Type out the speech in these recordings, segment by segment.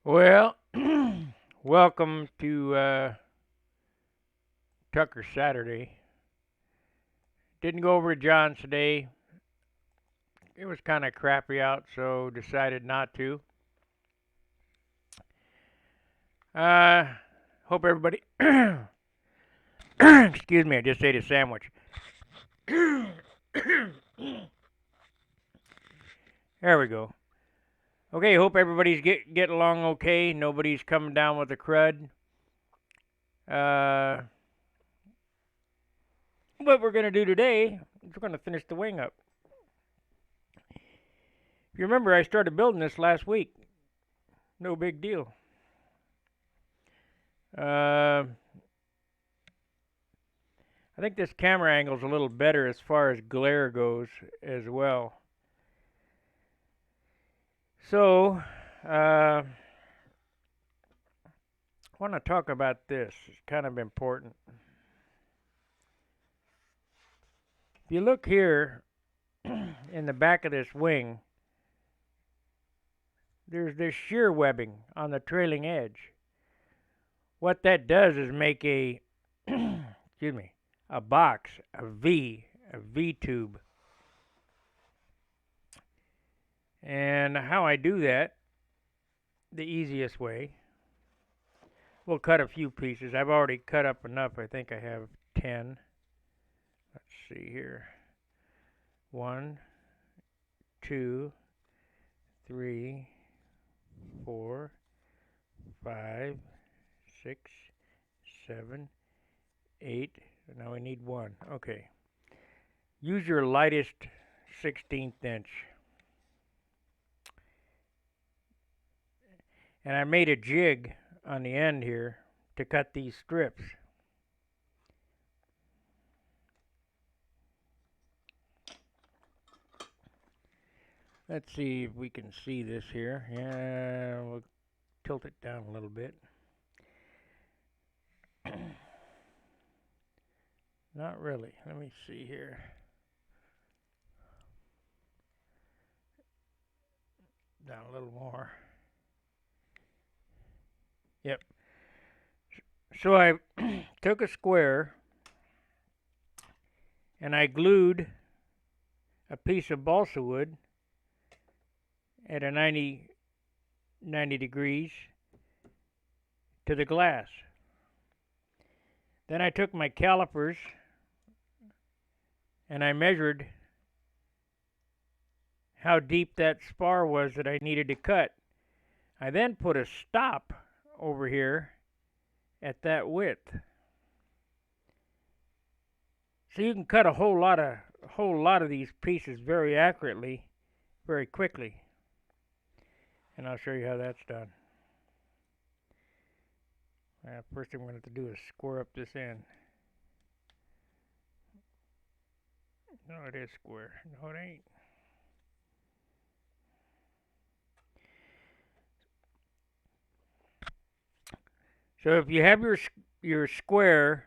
Well, welcome to Tucker Saturday. Didn't go over to John's today. It was kind of crappy out, so decided not to. Uh, hope everybody. Excuse me, I just ate a sandwich. There we go. Okay, hope everybody's get along okay. Nobody's coming down with the crud. Uh, what we're gonna do today is we're gonna finish the wing up. If you remember, I started building this last week. No big deal. Uh, I think this camera angle is a little better as far as glare goes as well. So, I want to talk about this. It's kind of important. If you look here in the back of this wing, there's this shear webbing on the trailing edge. What that does is make a, excuse me, a box, a V tube. And how I do that, the easiest way, we'll cut a few pieces. I've already cut up enough. I think I have 10. Let's see here. 1, 2, 3, 4, 5, 6, 7, 8. Now we need 1. Okay. Use your lightest 16th inch. And I made a jig on the end here to cut these strips. Let's see if we can see this here. Yeah, we'll tilt it down a little bit. Not really. Let me see here. Down a little more. Yep. So I took a square and I glued a piece of balsa wood at a 90 degrees to the glass. Then I took my calipers and I measured how deep that spar was that I needed to cut. I then put a stop over here at that width. So you can cut a whole lot of these pieces very accurately, very quickly. And I'll show you how that's done. First thing we're going to have to do is square up this end. No, it is square. No, it ain't. So if you have your square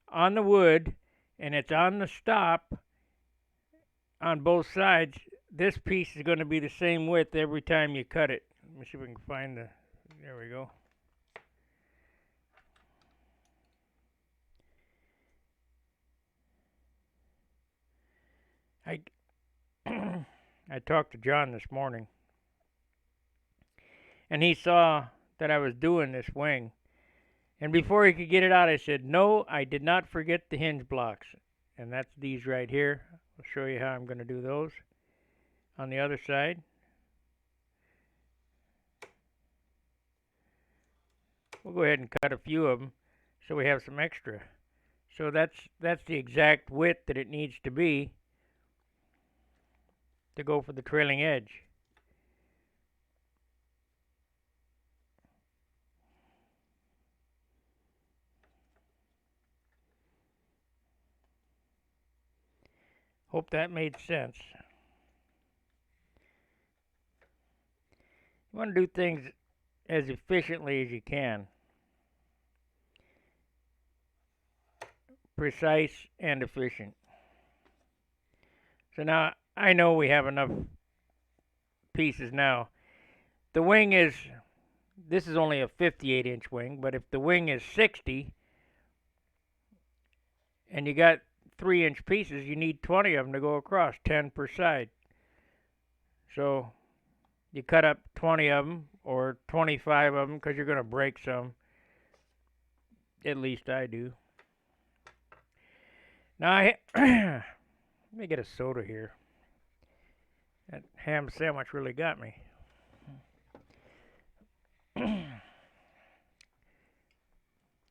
on the wood and it's on the stop on both sides, this piece is going to be the same width every time you cut it. Let me see if we can find the. There we go. I I talked to John this morning, and he saw that I was doing this wing. And before he could get it out, I said, "No, I did not forget the hinge blocks." And that's these right here. I'll show you how I'm going to do those on the other side. We'll go ahead and cut a few of them so we have some extra. So that's the exact width that it needs to be to go for the trailing edge. Hope that made sense. You want to do things as efficiently as you can. Precise and efficient. So now I know we have enough pieces now. The wing is This is only a 58-inch wing, but if the wing is 60 and you got 3-inch pieces, you need 20 of them to go across, 10 per side. So you cut up 20 of them or 25 of them because you're going to break some. At least I do. Now, let me get a soda here. That ham sandwich really got me.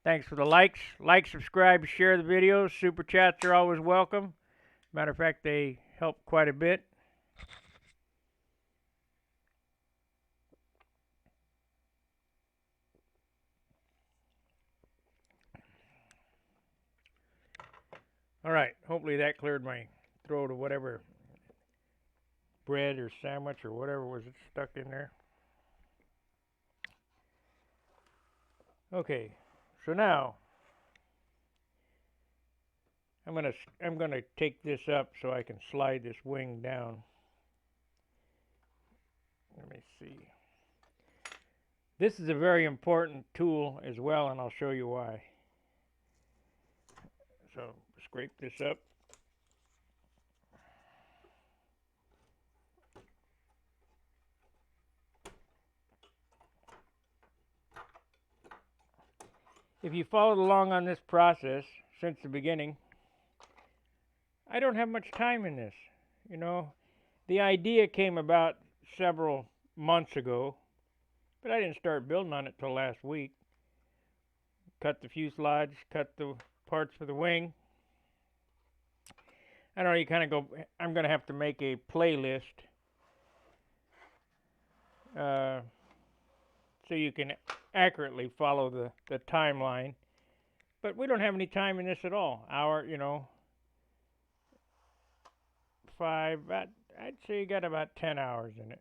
Thanks for the likes. Like, subscribe, share the videos. Super chats are always welcome. Matter of fact, they help quite a bit. All right, hopefully that cleared my throat of whatever bread or sandwich or whatever was stuck in there. Okay, so now I'm gonna take this up so I can slide this wing down. Let me see. This is a very important tool as well, and I'll show you why. So scrape this up. If you followed along on this process since the beginning, I don't have much time in this. You know, the idea came about several months ago, but I didn't start building on it till last week. Cut the fuselage, cut the parts for the wing. I don't know, you kind of go, I'm going to have to make a playlist so you can accurately follow the timeline. But we don't have any time in this at all. I'd say you got about 10 hours in it.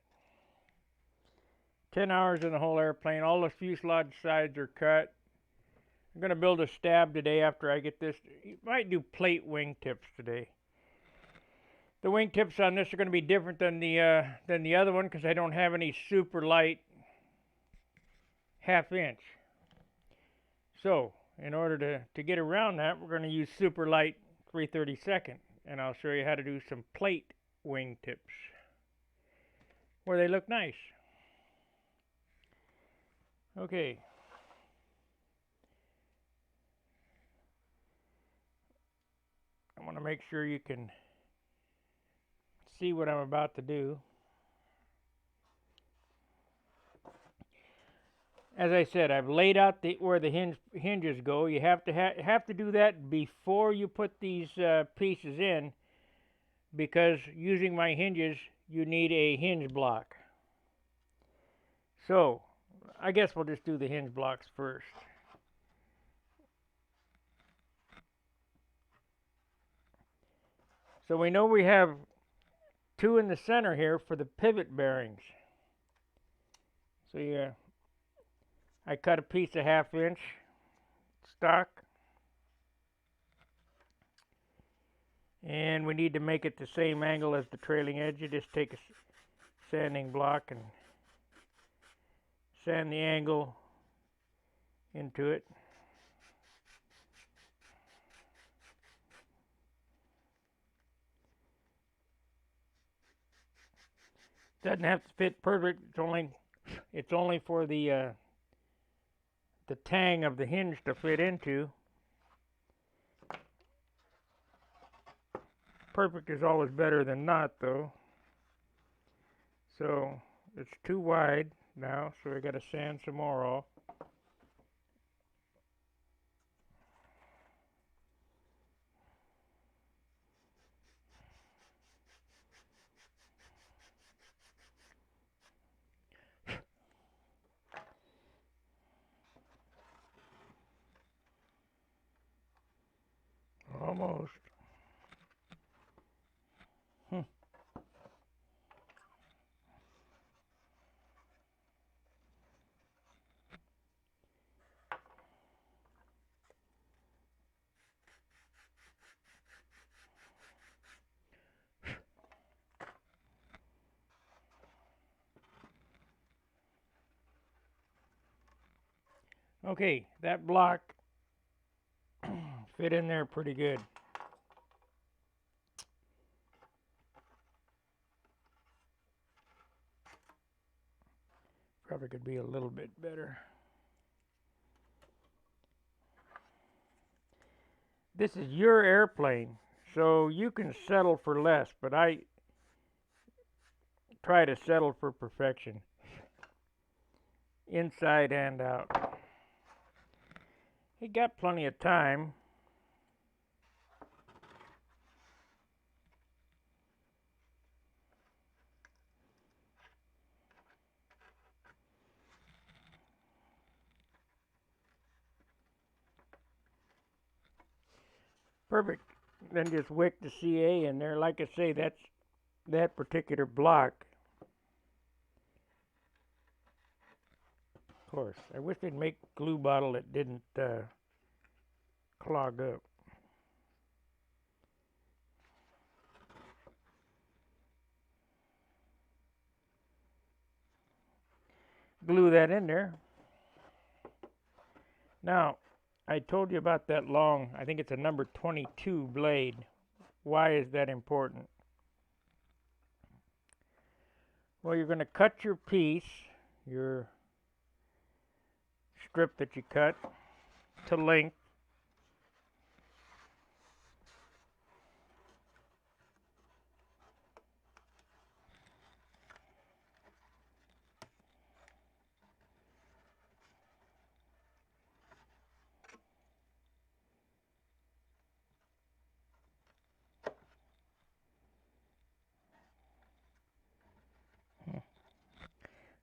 10 hours in the whole airplane. All the fuselage sides are cut. I'm going to build a stab today after I get this. You might do plate wingtips today. The wingtips on this are going to be different than the other one because I don't have any super light 1/2 inch. So in order to get around that, we're going to use super light 3/32, and I'll show you how to do some plate wingtips where they look nice. Okay. I want to make sure you can see what I'm about to do. As I said, I've laid out where the hinges go. You have to do that before you put these pieces in, because using my hinges, you need a hinge block. So, I guess we'll just do the hinge blocks first. So we know we have 2 in the center here for the pivot bearings. So I cut a piece of 1/2 inch stock. And we need to make it the same angle as the trailing edge. You just take a sanding block and sand the angle into it. Doesn't have to fit perfect. It's only for the tang of the hinge to fit into. Perfect is always better than not, though. So it's too wide now, so I got to sand some more off. Almost. Okay, that block fit in there pretty good. Probably could be a little bit better. This is your airplane, so you can settle for less, but I try to settle for perfection, inside and out. He got plenty of time. Perfect. Then just wick the CA in there. Like I say, that's that particular block. Of course, I wish they'd make glue bottle that didn't clog up. Glue that in there. Now, I told you about that long, I think it's a number 22 blade. Why is that important? Well, you're going to cut your piece, your strip that you cut, to length.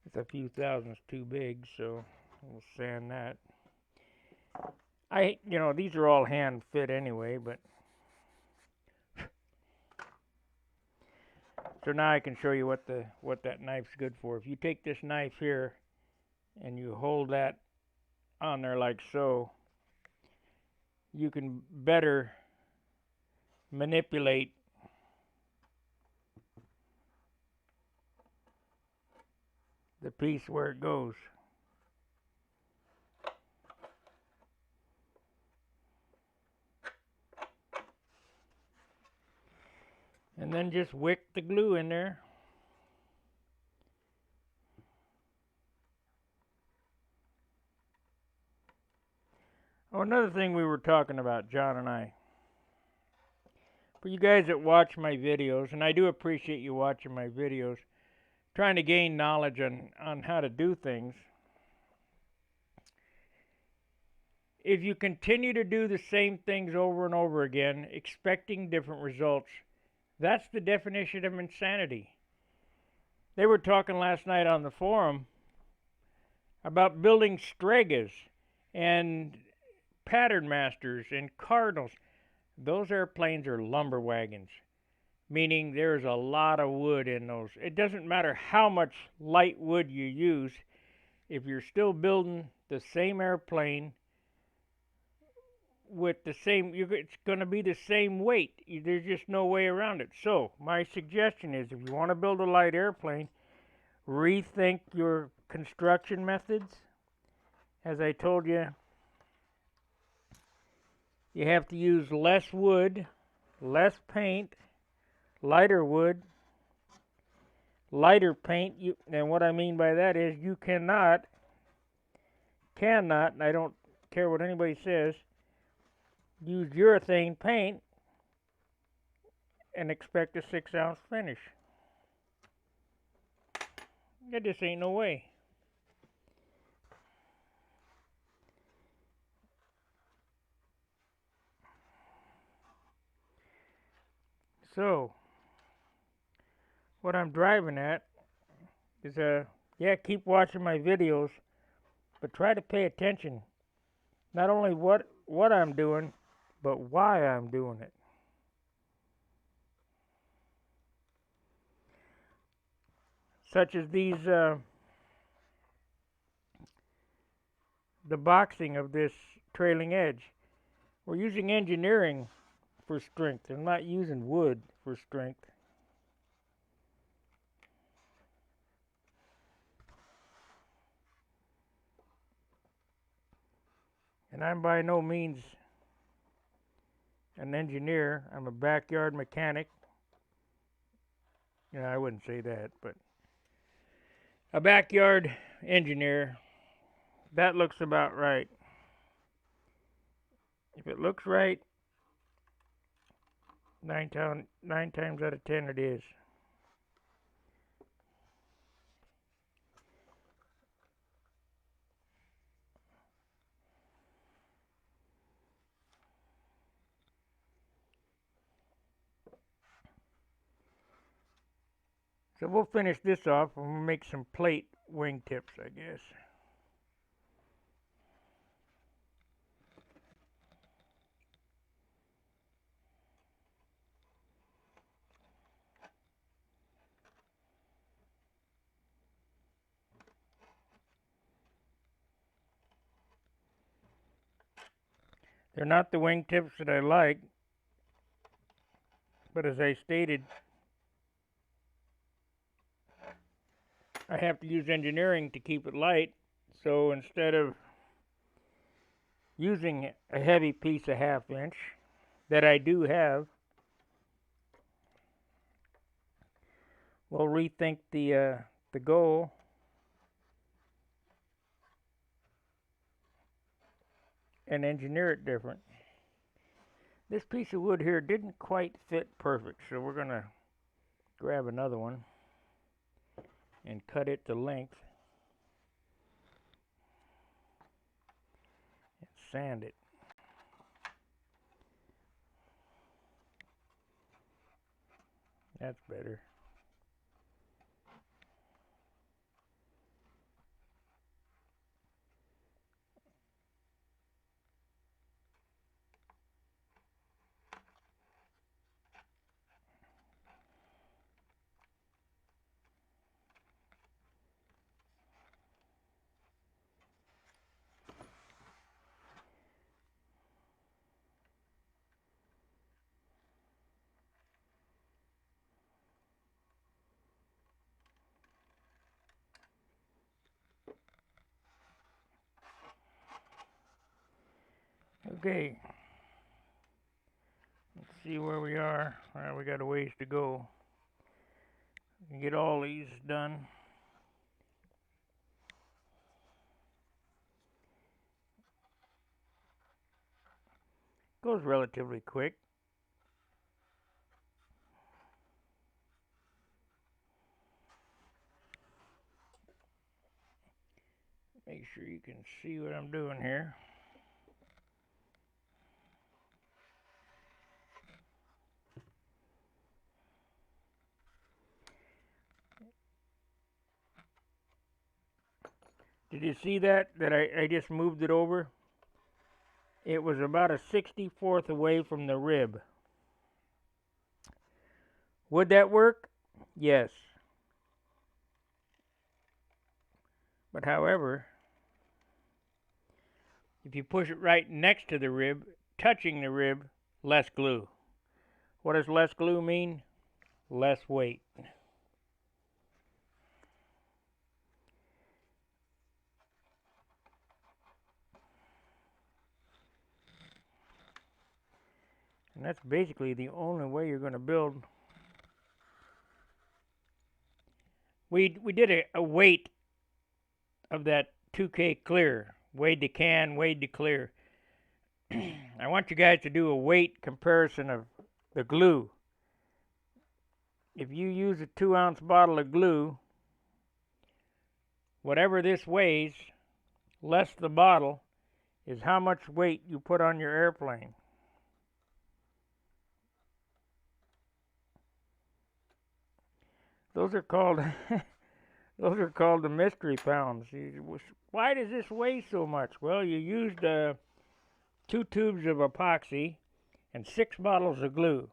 It's a few thousandths too big, so we'll sand that. These are all hand fit anyway, but so now I can show you what that knife's good for. If you take this knife here and you hold that on there like so, you can better manipulate the piece where it goes. And then just wick the glue in there. Oh, another thing we were talking about, John and I. For you guys that watch my videos, and I do appreciate you watching my videos, trying to gain knowledge on how to do things. If you continue to do the same things over and over again, expecting different results, that's the definition of insanity. They were talking last night on the forum about building Stregas and Pattern Masters and Cardinals. Those airplanes are lumber wagons, meaning there's a lot of wood in those. It doesn't matter how much light wood you use, if you're still building the same airplane with the same, it's going to be the same weight. There's just no way around it. So my suggestion is, if you want to build a light airplane, rethink your construction methods. As I told you, you have to use less wood, less paint, lighter wood, lighter paint. And what I mean by that is you cannot, and I don't care what anybody says, use urethane paint and expect a 6-ounce finish. That just ain't no way. So, what I'm driving at is, keep watching my videos, but try to pay attention. Not only what I'm doing, but why I'm doing it. Such as these, the boxing of this trailing edge. We're using engineering for strength. I'm not using wood for strength. And I'm by no means an engineer. I'm a backyard mechanic. I wouldn't say that, but a backyard engineer. That looks about right. If it looks right, nine times out of 10 it is. So we'll finish this off and we'll make some plate wingtips, I guess. They're not the wingtips that I like, but as I stated, I have to use engineering to keep it light. So instead of using a heavy piece of 1/2 inch that I do have, we'll rethink the goal and engineer it different. This piece of wood here didn't quite fit perfect, so we're gonna grab another one and cut it to length and sand it. That's better. Okay, let's see where we are. We got a ways to go. We can get all these done. Goes relatively quick. Make sure you can see what I'm doing here. Did you see that I just moved it over? It was about a 64th away from the rib. Would that work? Yes. But however, if you push it right next to the rib, touching the rib, less glue. What does less glue mean? Less weight. And that's basically the only way you're going to build. We did a weight of that 2K clear. Weighed the can, weighed the clear. I want you guys to do a weight comparison of the glue. If you use a 2-ounce bottle of glue, whatever this weighs, less the bottle, is how much weight you put on your airplane. Those are called the mystery pounds. Why does this weigh so much? Well, you used 2 tubes of epoxy and 6 bottles of glue.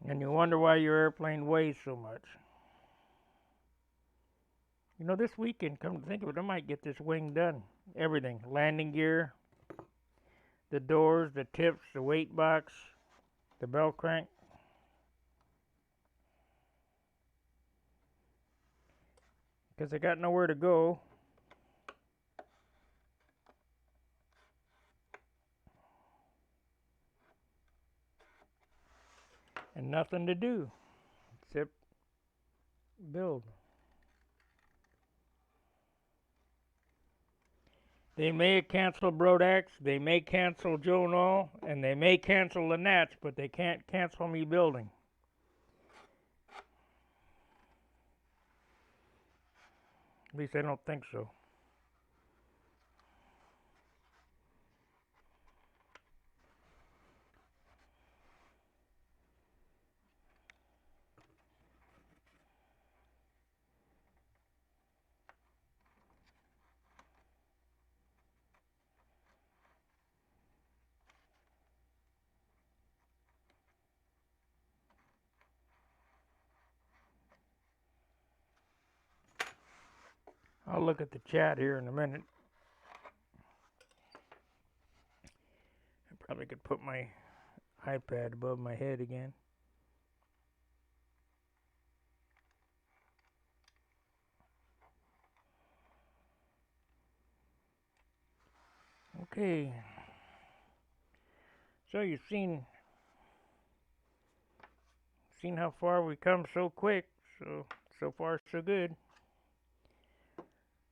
And you wonder why your airplane weighs so much. This weekend, come to think of it, I might get this wing done. Everything. Landing gear, the doors, the tips, the weight box, the bell crank. Because I got nowhere to go. And nothing to do except build. They may cancel Brodax, they may cancel Joe Knoll, and they may cancel the Nats, but they can't cancel me building. At least I don't think so. I'll look at the chat here in a minute. I probably could put my iPad above my head again. Okay. So you've seen how far we come so quick. So far so good.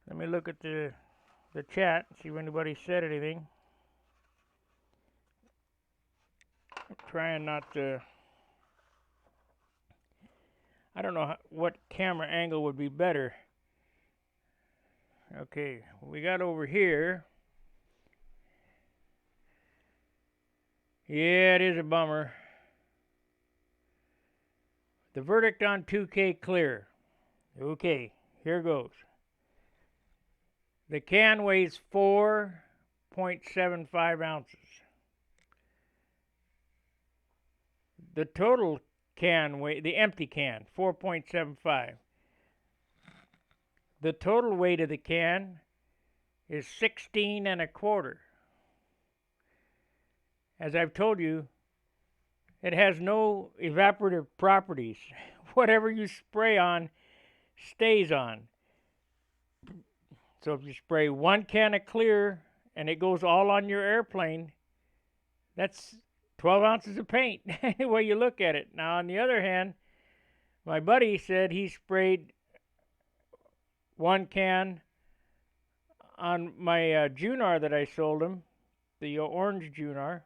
Let me look at the chat, see if anybody said anything. I'm trying not to. I don't know what camera angle would be better. Okay, we got over here. Yeah, it is a bummer. The verdict on 2K clear. Okay, here goes. The can weighs 4.75 ounces. The total can weight, the empty can, 4.75. The total weight of the can is 16 and a quarter. As I've told you, it has no evaporative properties. Whatever you spray on stays on. So if you spray one can of clear and it goes all on your airplane, that's 12 ounces of paint, any way you look at it. Now, on the other hand, my buddy said he sprayed one can on my Junar that I sold him, the orange Junar.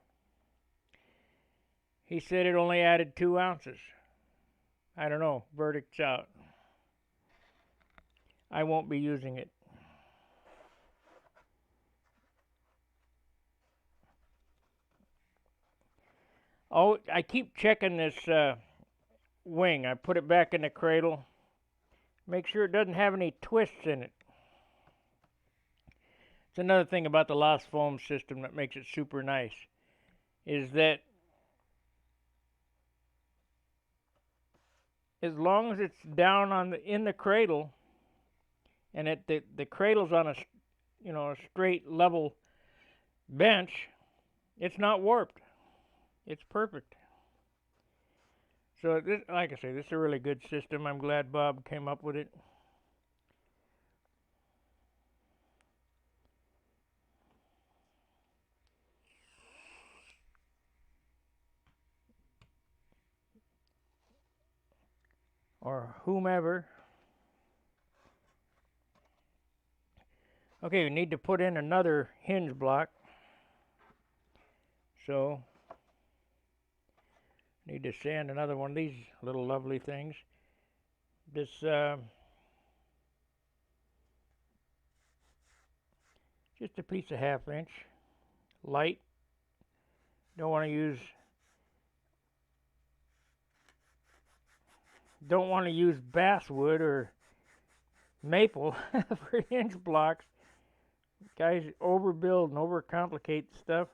He said it only added 2 ounces. I don't know. Verdict's out. I won't be using it. Oh, I keep checking this wing. I put it back in the cradle. Make sure it doesn't have any twists in it. It's another thing about the Lost Foam system that makes it super nice, is that as long as it's down in the cradle, and the cradle's on a straight level bench, it's not warped. It's perfect. So this, like I say, this is a really good system. I'm glad Bob came up with it. Or whomever. Okay, we need to put in another hinge block. So, need to sand another one of these little lovely things. This just a piece of 1/2 inch, light. Don't want to use basswood or maple for hinge blocks. Guys overbuild and overcomplicate stuff.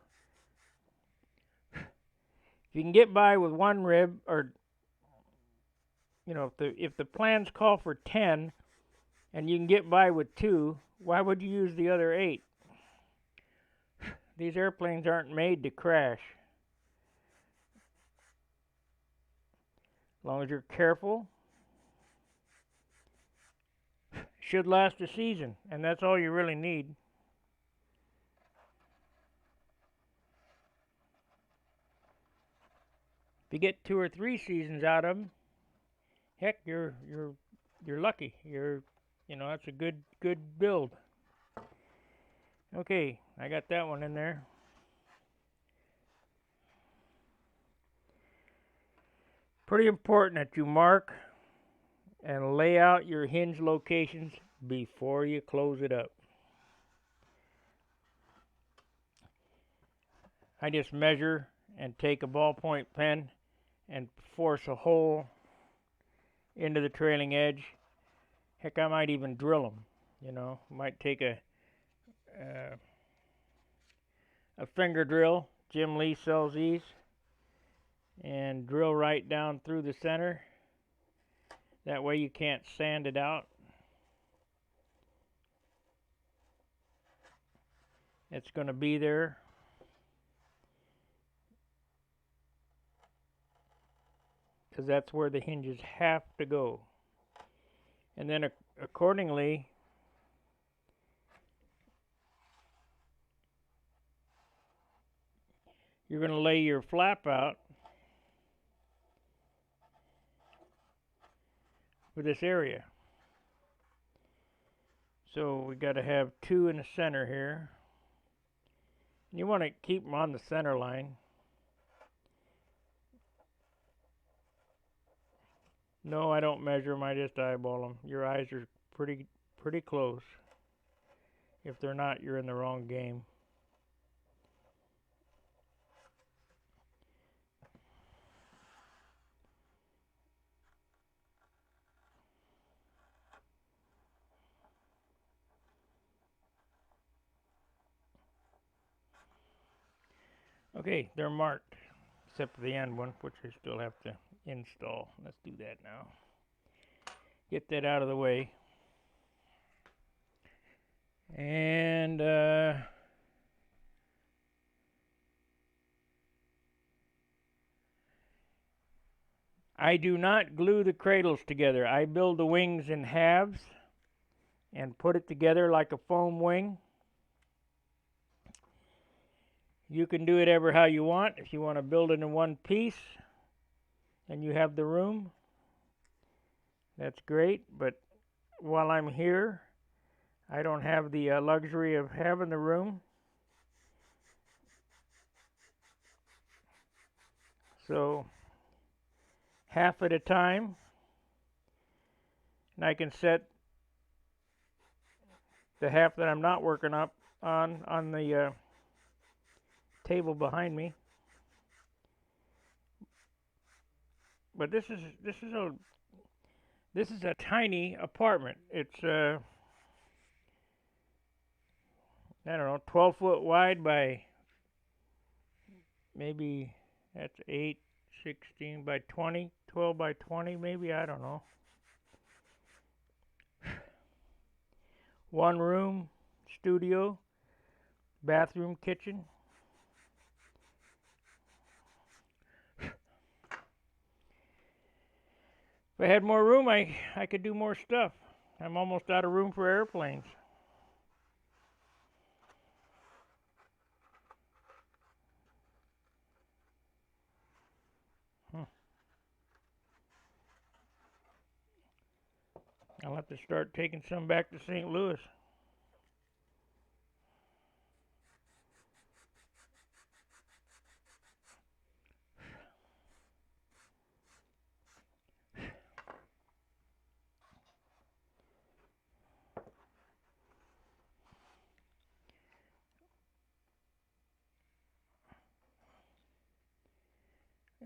If you can get by with one rib, or if the plans call for 10 and you can get by with 2, why would you use the other 8? These airplanes aren't made to crash. As long as you're careful, should last a season, and that's all you really need. If you get 2 or 3 seasons out of them, heck, you're lucky. That's a good build. Okay, I got that one in there. Pretty important that you mark and lay out your hinge locations before you close it up. I just measure and take a ballpoint pen and force a hole into the trailing edge. Heck, I might even drill them. Might take a finger drill. Jim Lee sells these, and drill right down through the center. That way you can't sand it out. It's going to be there. Because that's where the hinges have to go. And then accordingly, you're going to lay your flap out for this area. So we got to have 2 in the center here. And you want to keep them on the center line. No, I don't measure them, I just eyeball them. Your eyes are pretty close. If they're not, you're in the wrong game. Okay, they're marked, except for the end one, which I still have to install. Let's do that now. Get that out of the way. And I do not glue the cradles together. I build the wings in halves and put it together like a foam wing. You can do it ever how you want. If you want to build it in one piece and you have the room, that's great. But while I'm here, I don't have the luxury of having the room. So half at a time, and I can set the half that I'm not working up on the table behind me. But this is a tiny apartment. It's I don't know, 12 foot wide by maybe that's 8, 16 by 20, 12 by 20 maybe, I don't know. One room, studio, bathroom, kitchen. If I had more room, I could do more stuff. I'm almost out of room for airplanes. I'll have to start taking some back to St. Louis.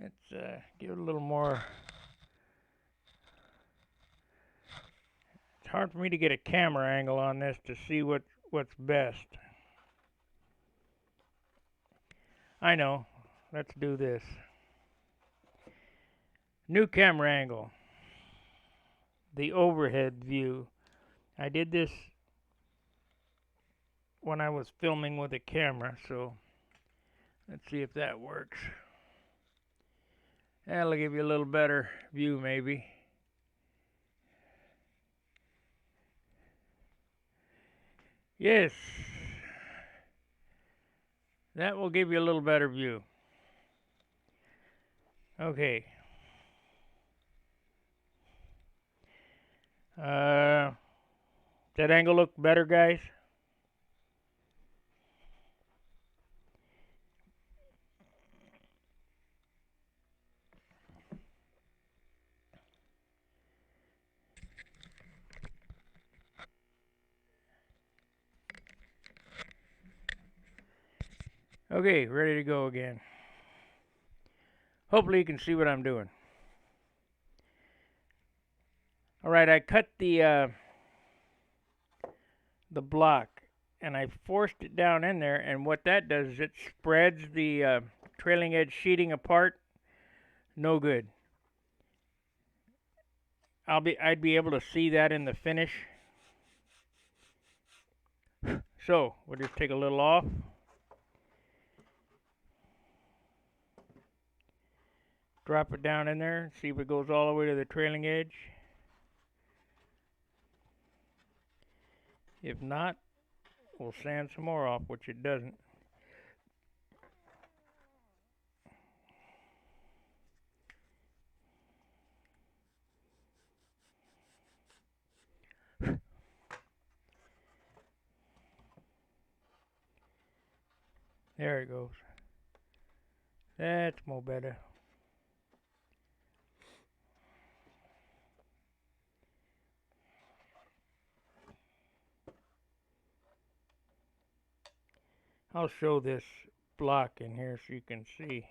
Let's give it a little more. It's hard for me to get a camera angle on this to see what's best. I know. Let's do this. New camera angle. The overhead view. I did this when I was filming with a camera, so let's see if that works. That'll give you a little better view, maybe. Yes, that will give you a little better view. Okay. That angle look better, guys? Okay, ready to go again. Hopefully you can see what I'm doing. All right, I cut the block and I forced it down in there, and what that does is it spreads the trailing edge sheeting apart. No good. I'd be able to see that in the finish. So we'll just take a little off. Drop it down in there, see if it goes all the way to the trailing edge. If not, we'll sand some more off, which it doesn't. There it goes. That's more better. I'll show this block in here so you can see.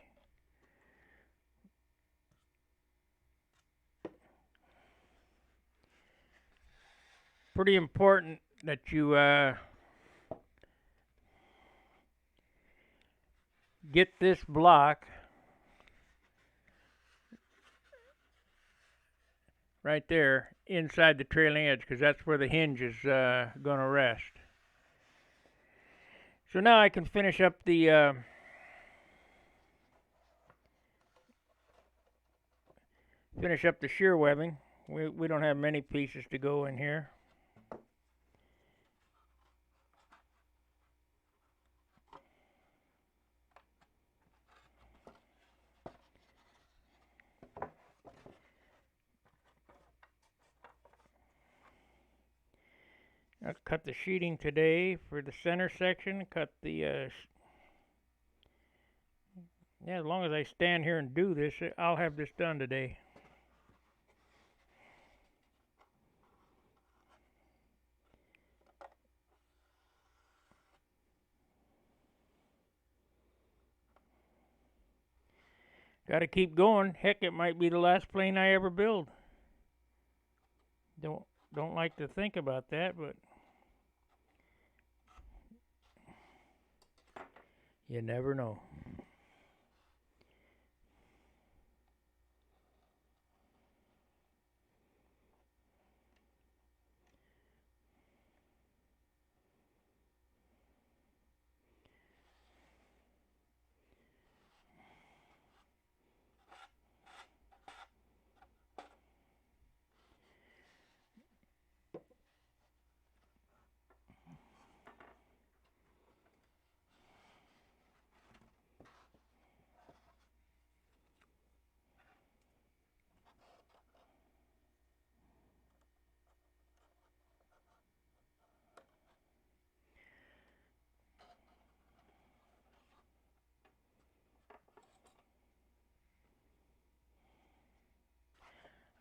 Pretty important that you get this block right there inside the trailing edge, because that's where the hinge is going to rest. So now I can finish up the shear webbing. We don't have many pieces to go in here. I cut the sheeting today for the center section. Cut the yeah, as long as I stand here and do this, I'll have this done today. Got to keep going. Heck, it might be the last plane I ever build. Don't like to think about that, but you never know.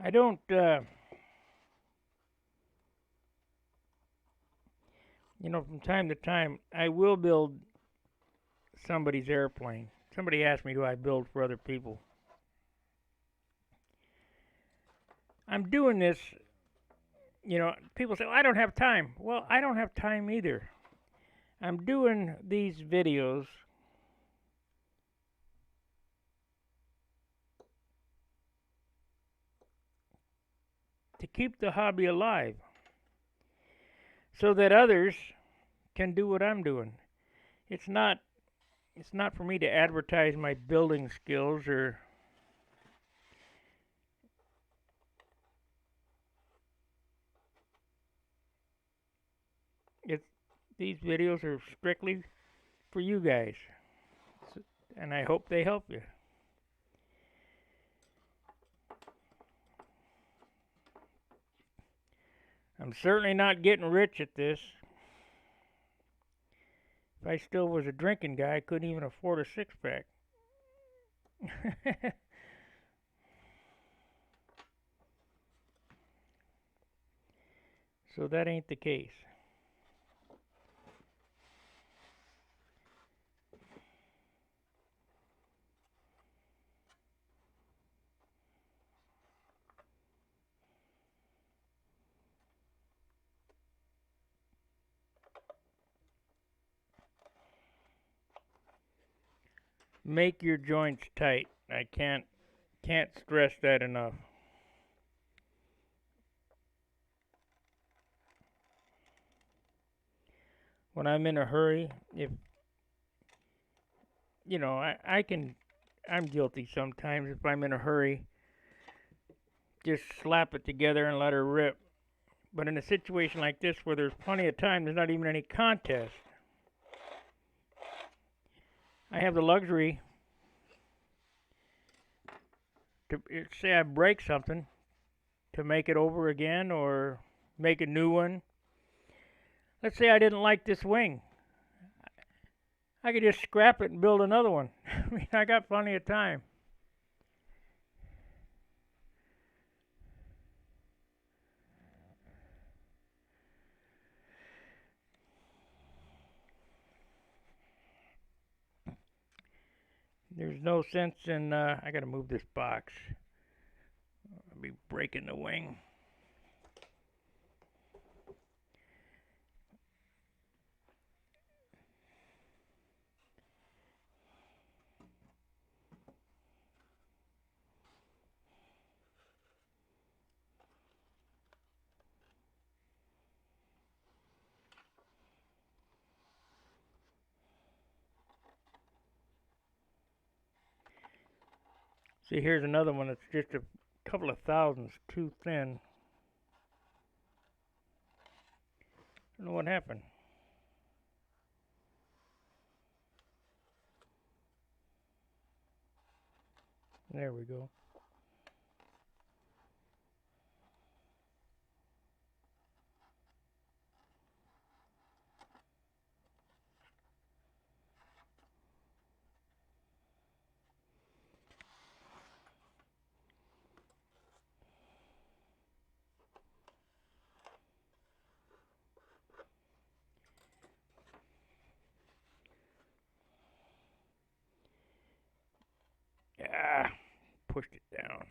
I don't, from time to time, I will build somebody's airplane. Somebody asked me, do I build for other people? I'm doing this, people say, well, I don't have time. Well, I don't have time either. I'm doing these videos to keep the hobby alive so that others can do what I'm doing. It's not it's not for me to advertise my building skills or it's these videos are strictly for you guys. And I hope they help you. I'm certainly not getting rich at this. If I still was a drinking guy, I couldn't even afford a six pack. So that ain't the case. Make your joints tight. I can't stress that enough. When I'm in a hurry, if I'm guilty sometimes if I'm in a hurry, just slap it together and let her rip. But in a situation like this where there's plenty of time, there's not even any contest. I have the luxury to say I break something to make it over again or make a new one. Let's say I didn't like this wing. I could just scrap it and build another one. I mean, I got plenty of time. There's no sense in, I gotta move this box. I'll be breaking the wing. See, here's another one that's just a couple of thousandths too thin. I don't know what happened. There we go. Ah, pushed it down.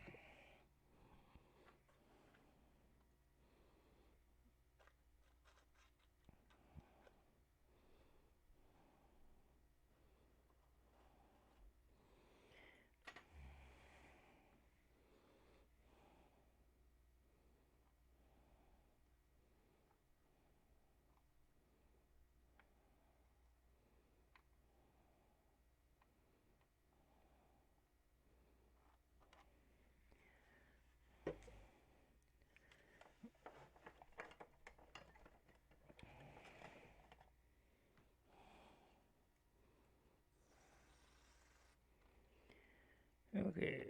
Okay.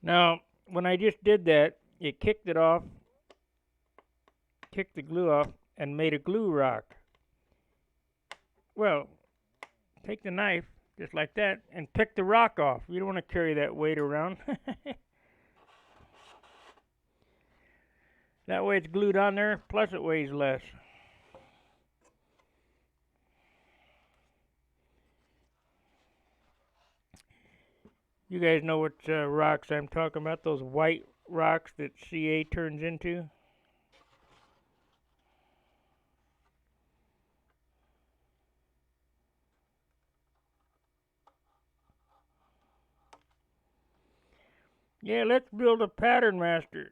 Now, when I just did that, it kicked it off, kicked the glue off, and made a glue rock. Well, take the knife, just like that, and pick the rock off. You don't want to carry that weight around. That way it's glued on there, plus it weighs less. You guys know what rocks I'm talking about, those white rocks that CA turns into? Yeah, let's build a pattern master.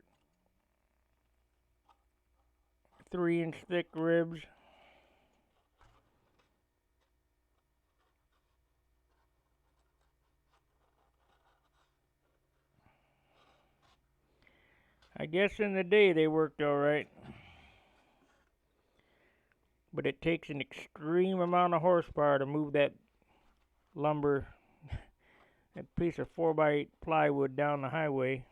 3-inch thick ribs. I guess in the day they worked alright, but it takes an extreme amount of horsepower to move that lumber, that piece of 4x8 plywood down the highway.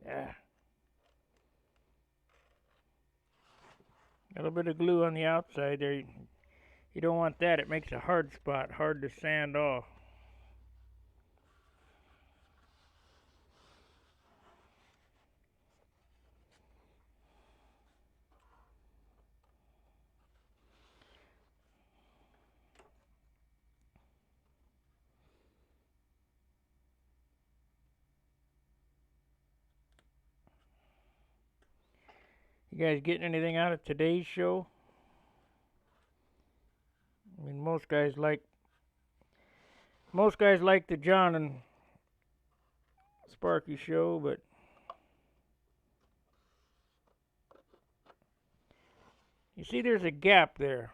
Yeah. A little bit of glue on the outside there. You don't want that. It makes a hard spot hard to sand off. You guys getting anything out of today's show? I mean, most guys like the John and Sparky show, but you see there's a gap there.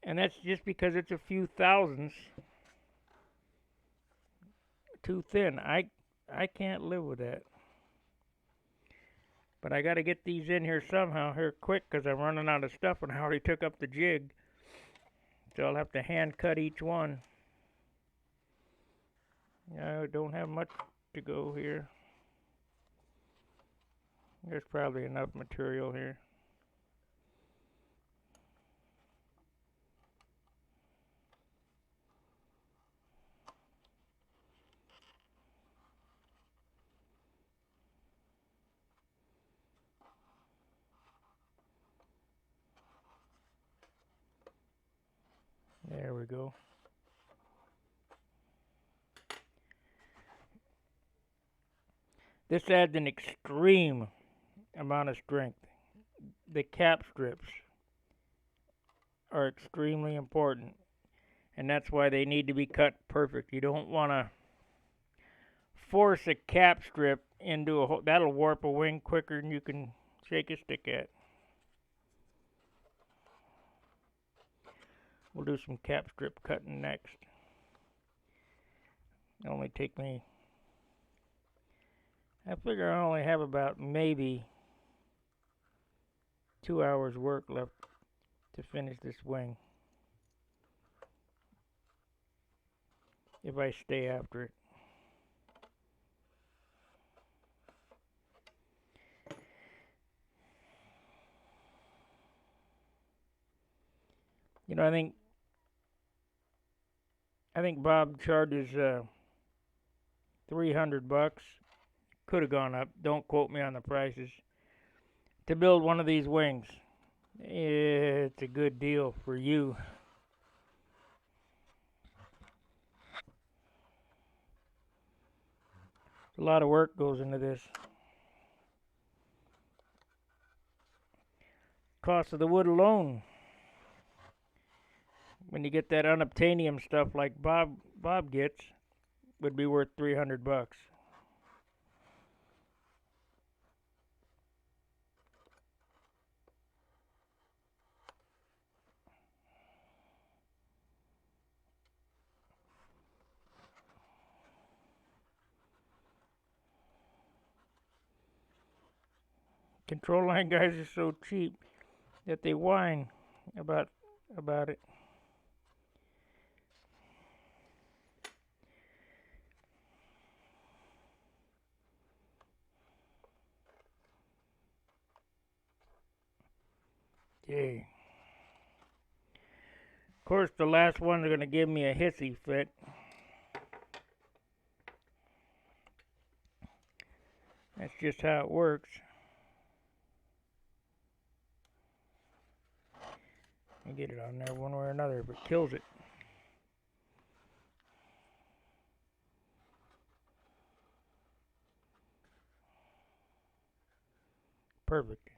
And that's just because it's a few thousandths too thin. I can't live with that. But I got to get these in here somehow here quick because I'm running out of stuff and I already took up the jig. So I'll have to hand cut each one. I don't have much to go here. There's probably enough material here. There we go. This adds an extreme amount of strength. The cap strips are extremely important, and that's why they need to be cut perfect. You don't want to force a cap strip into a hole. That'll warp a wing quicker than you can shake a stick at. We'll do some cap strip cutting next. It'll only take me, I figure I only have about maybe 2 hours work left to finish this wing, if I stay after it. You know, I think Bob charges $300. Could have gone up. Don't quote me on the prices. To build one of these wings, it's a good deal for you. A lot of work goes into this. Cost of the wood alone, when you get that unobtainium stuff like Bob gets, would be worth $300. Control line guys are so cheap that they whine about it. Yay. course, the last ones are going to give me a hissy fit. That's just how it works. I get it on there one way or another, but it kills it. Perfect.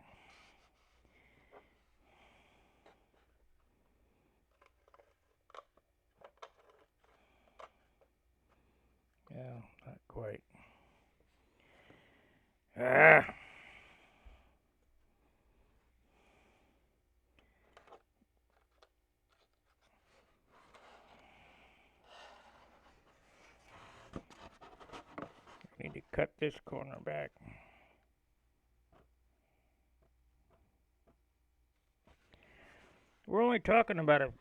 Yeah, not quite. Ah. Need to cut this corner back. We're only talking about a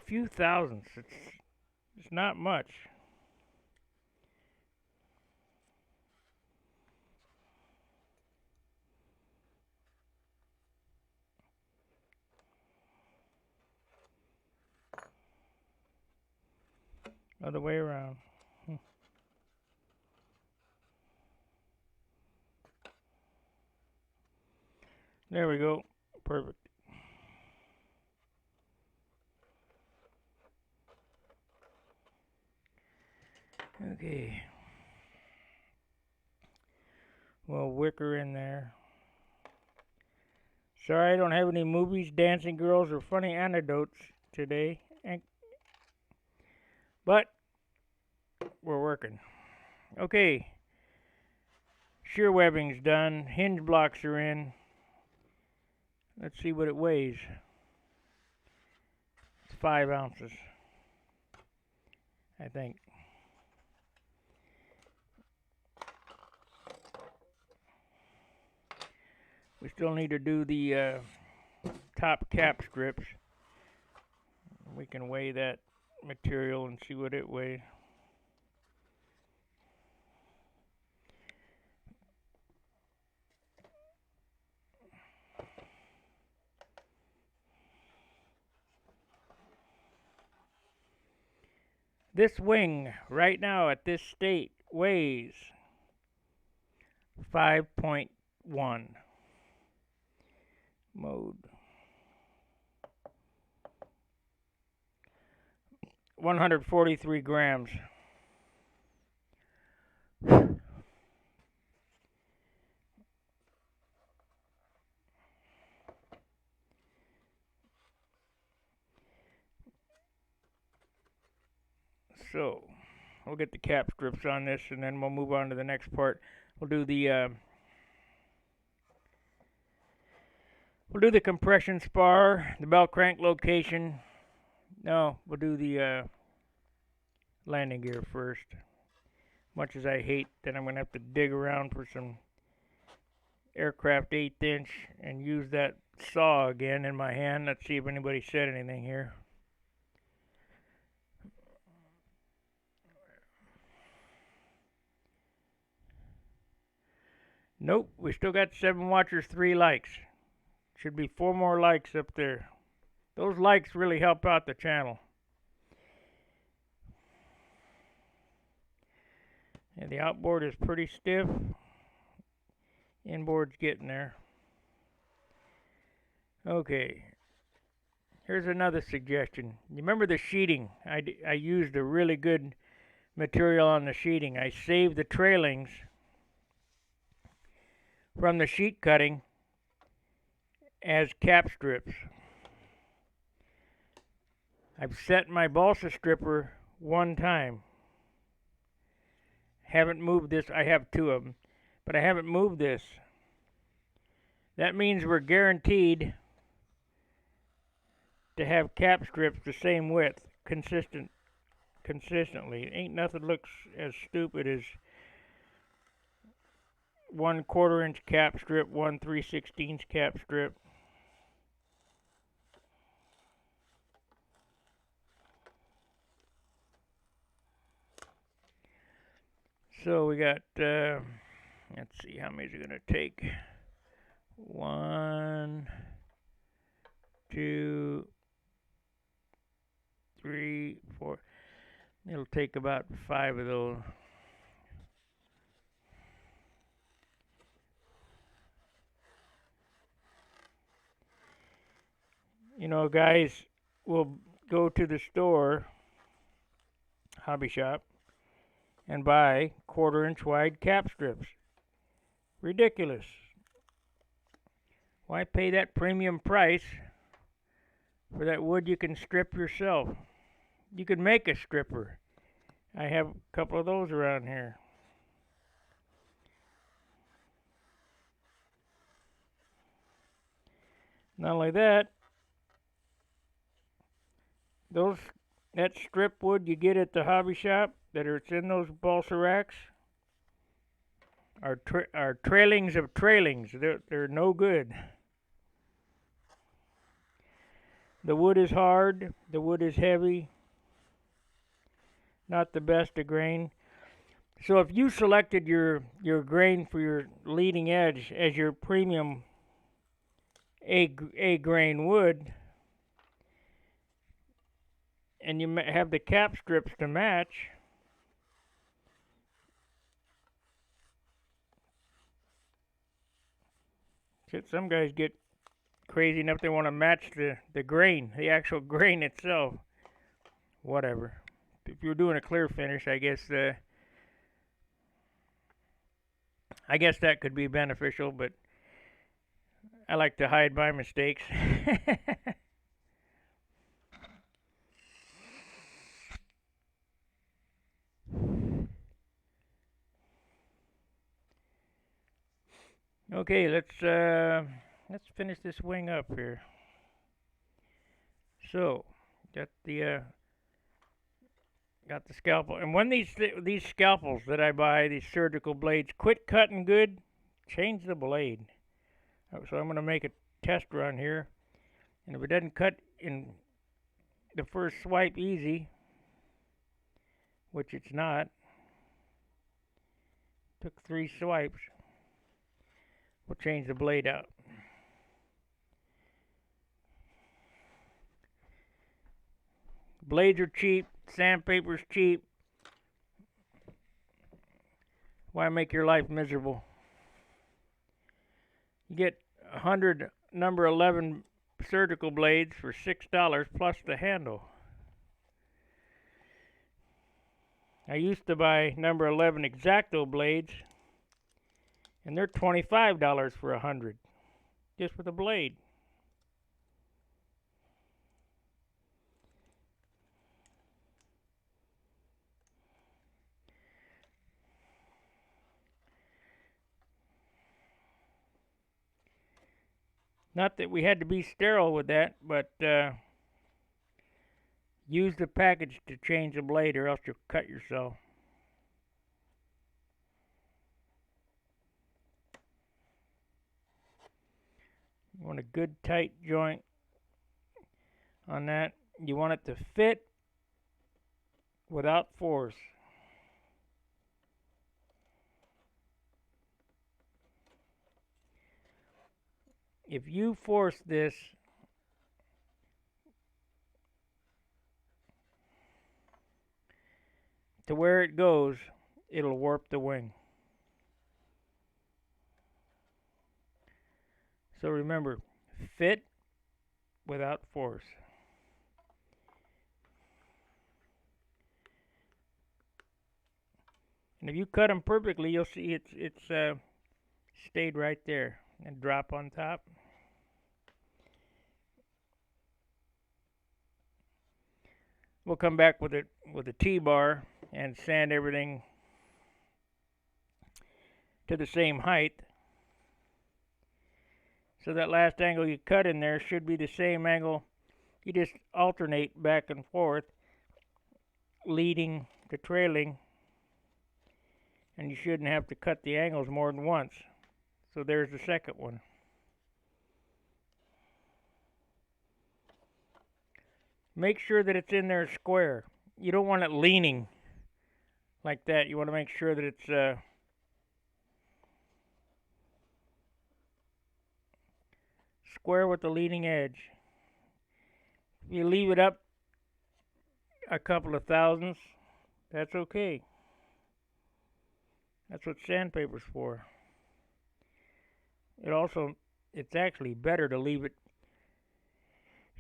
few thousandths. It's not much. Other way around. There we go. Perfect. Okay. Well, wicker in there. Sorry I don't have any movies, dancing girls, or funny anecdotes today. But we're working. Okay. Shear webbing's done. Hinge blocks are in. Let's see what it weighs. It's 5 ounces, I think. We still need to do the top cap strips. We can weigh that material and see what it weighs. This wing right now at this state weighs 5.1. Mode 143 grams. So we'll get the cap strips on this, and then we'll move on to the next part. We'll do the compression spar, the bell crank location. No, we'll do the landing gear first. Much as I hate that I'm gonna have to dig around for some aircraft 1/8 inch and use that saw again in my hand. Let's see if anybody said anything here. Nope, we still got 7 watchers, 3 likes. Should be 4 more likes up there. Those likes really help out the channel. And the outboard is pretty stiff. Inboard's getting there. Okay. Here's another suggestion. You remember the sheeting? I used a really good material on the sheeting. I saved the trailings from the sheet cutting as cap strips. I've set my balsa stripper 1 time. Haven't moved this. I have 2 of them, but I haven't moved this. That means we're guaranteed to have cap strips the same width, consistently. Ain't nothing looks as stupid as 1/4 inch cap strip, 1 3/16 cap strip. So we got, let's see, how many is it going to take? 1, 2, 3, 4. It'll take about 5 of those. You know, guys will go to the store, hobby shop, and buy quarter-inch wide cap strips. Ridiculous. Why pay that premium price for that wood you can strip yourself? You could make a stripper. I have a couple of those around here. Not only that, those that strip wood you get at the hobby shop that are it's in those balsa racks are trailings of trailings. They're no good. The wood is hard. The wood is heavy. Not the best of grain. So if you selected your grain for your leading edge as your premium A grain wood, and you have the cap strips to match, some guys get crazy enough they want to match the grain, the actual grain itself. Whatever. If you're doing a clear finish, I guess that could be beneficial, but I like to hide my mistakes. Okay, let's finish this wing up here. So, got the scalpel, and when these scalpels that I buy, these surgical blades, quit cutting good, change the blade. So I'm going to make a test run here, and if it doesn't cut in the first swipe easy, which it's not, took 3 swipes, we'll change the blade out. Blades are cheap, sandpaper's cheap. Why make your life miserable? You get 100 number 11 surgical blades for $6 plus the handle. I used to buy number 11 X-Acto blades, and they're $25 for 100, just with a blade. Not that we had to be sterile with that, but use the package to change the blade or else you'll cut yourself. You want a good tight joint on that. You want it to fit without force. If you force this to where it goes, it'll warp the wing. So remember, fit without force. And if you cut them perfectly, you'll see it's stayed right there and drop on top. We'll come back with a T-bar and sand everything to the same height. So that last angle you cut in there should be the same angle. You just alternate back and forth, leading to trailing, and you shouldn't have to cut the angles more than once. So there's the second one. Make sure that it's in there square. You don't want it leaning like that. You want to make sure that it's square with the leading edge. If you leave it up a couple of thousandths, that's okay. That's what sandpaper's for. It's actually better to leave it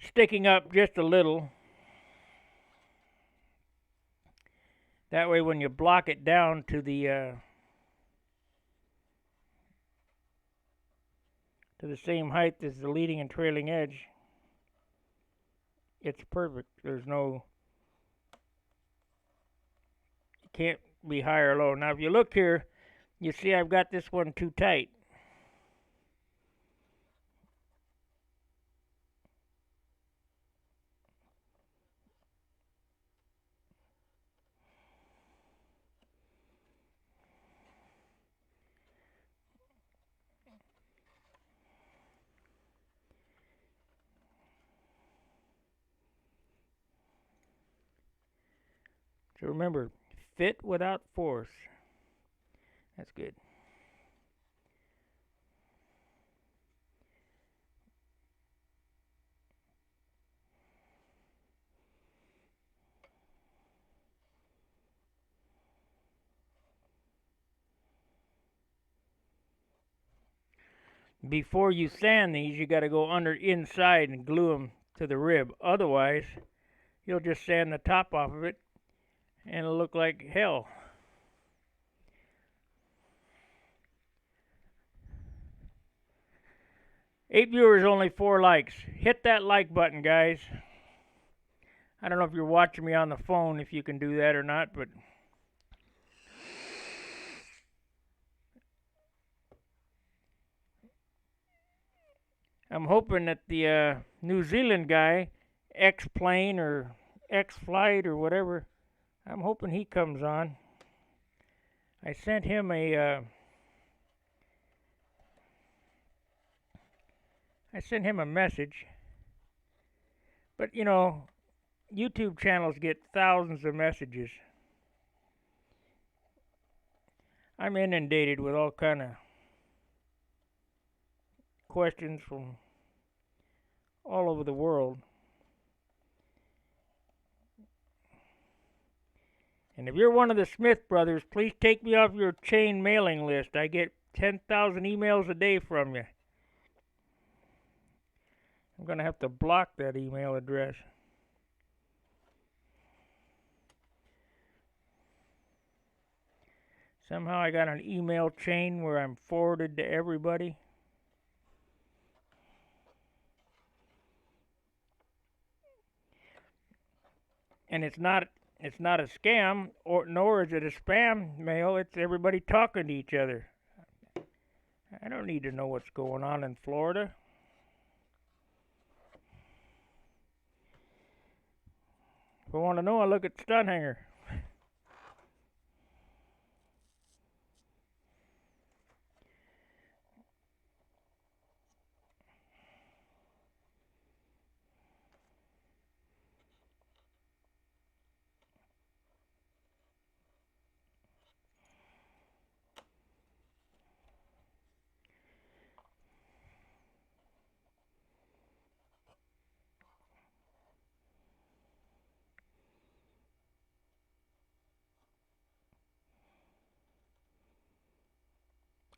sticking up just a little. That way when you block it down to the same height as the leading and trailing edge, it's perfect. You can't be high or low. Now if you look here, you see I've got this one too tight. So remember, fit without force. That's good. Before you sand these, you got to go inside and glue them to the rib. Otherwise, you'll just sand the top off of it and it'll look like hell. Eight viewers, only 4 likes. Hit that like button, guys. I don't know if you're watching me on the phone, if you can do that or not, but I'm hoping that the New Zealand guy, X-Plane or X-Flight or whatever, I'm hoping he comes on. I sent him a message. But you know, YouTube channels get thousands of messages. I'm inundated with all kind of questions from all over the world. And if you're one of the Smith brothers, please take me off your chain mailing list. I get 10,000 emails a day from you. I'm going to have to block that email address. Somehow I got an email chain where I'm forwarded to everybody. And it's not a scam, nor is it a spam mail. It's everybody talking to each other. I don't need to know what's going on in Florida. If I want to know, I look at Stunhanger.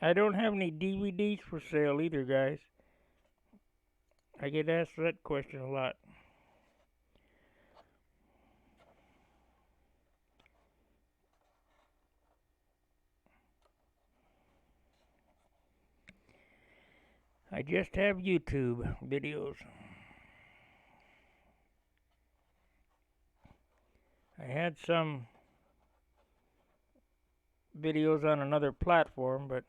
I don't have any DVDs for sale either, guys. I get asked that question a lot. I just have YouTube videos. I had some videos on another platform, but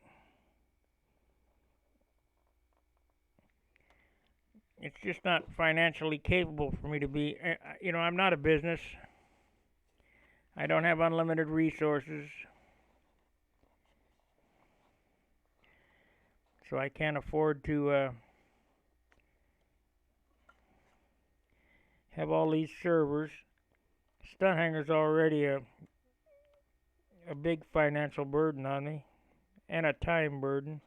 it's just not financially capable for me to be. You know, I'm not a business. I don't have unlimited resources. So I can't afford to have all these servers. Stunhanger's already a big financial burden on me, and a time burden.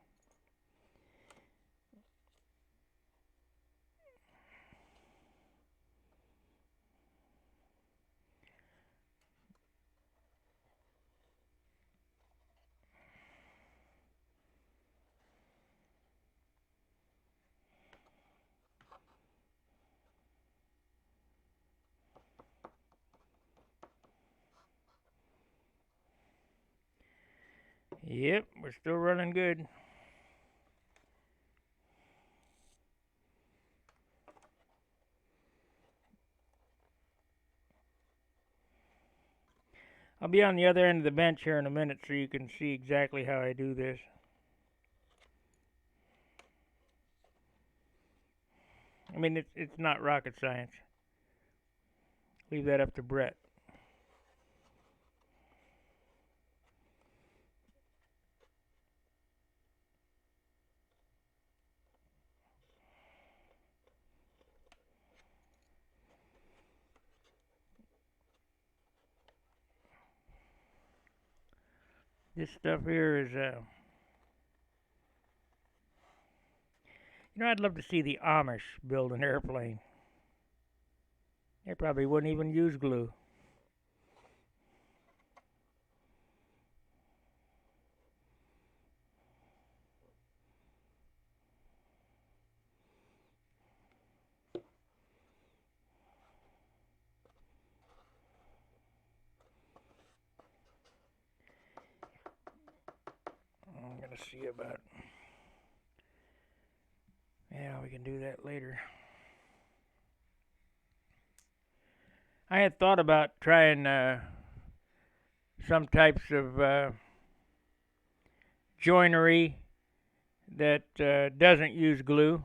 Yep, we're still running good. I'll be on the other end of the bench here in a minute so you can see exactly how I do this. I mean, it's not rocket science. Leave that up to Brett. This stuff here is, I'd love to see the Amish build an airplane. They probably wouldn't even use glue. I'm gonna see about. Yeah, we can do that later. I had thought about trying some types of joinery that doesn't use glue.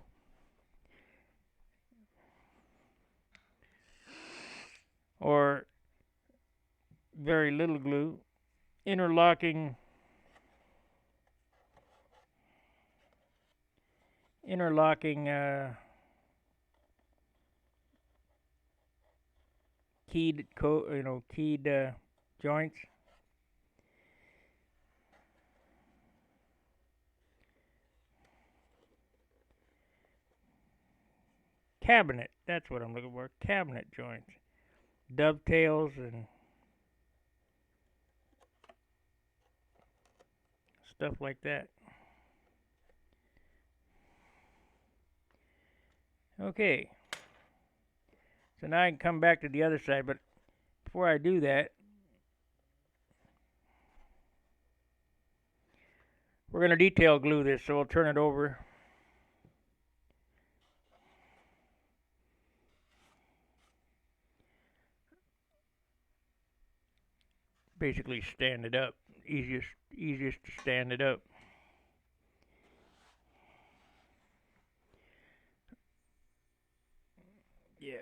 Or very little glue. Interlocking keyed joints. Cabinet, that's what I'm looking for. Cabinet joints. Dovetails and stuff like that. Okay. So now I can come back to the other side, but before I do that, we're going to detail glue this, so we'll turn it over. Basically stand it up. Easiest to stand it up. Yeah.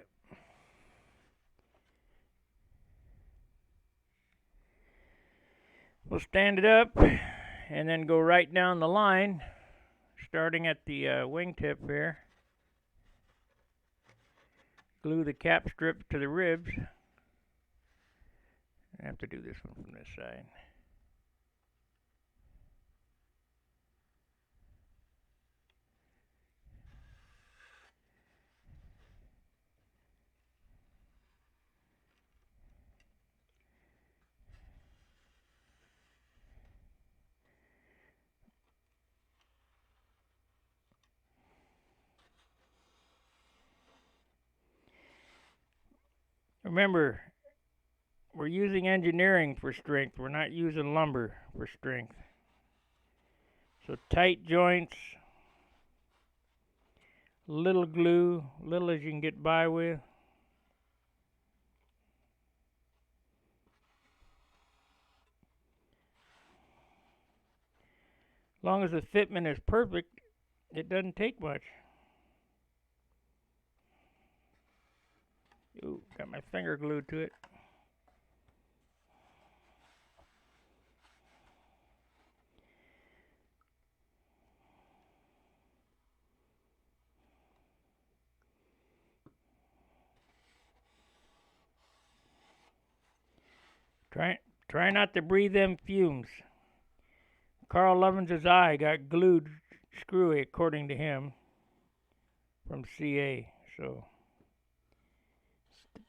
We'll stand it up and then go right down the line, starting at the wingtip here. Glue the cap strip to the ribs. I have to do this one from this side. Remember, we're using engineering for strength. We're not using lumber for strength. So tight joints, little glue, little as you can get by with. As long as the fitment is perfect, it doesn't take much. Ooh, got my finger glued to it. Try not to breathe them fumes. Carl Levins' eye got glued screwy, according to him, from CA. So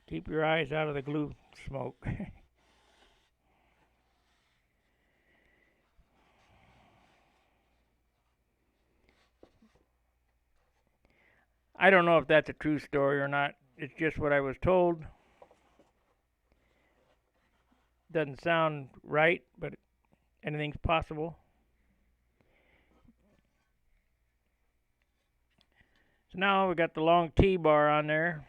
keep your eyes out of the glue smoke. I don't know if that's a true story or not. It's just what I was told. Doesn't sound right, but anything's possible. So now we got the long T-bar on there.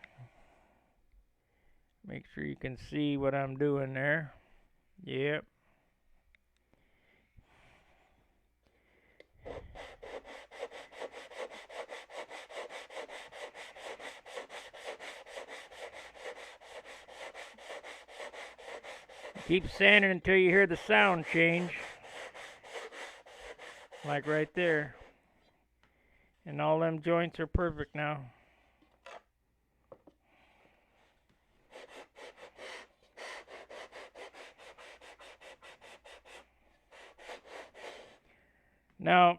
Make sure you can see what I'm doing there. Yep. Keep sanding until you hear the sound change. Like right there. And all them joints are perfect now. Now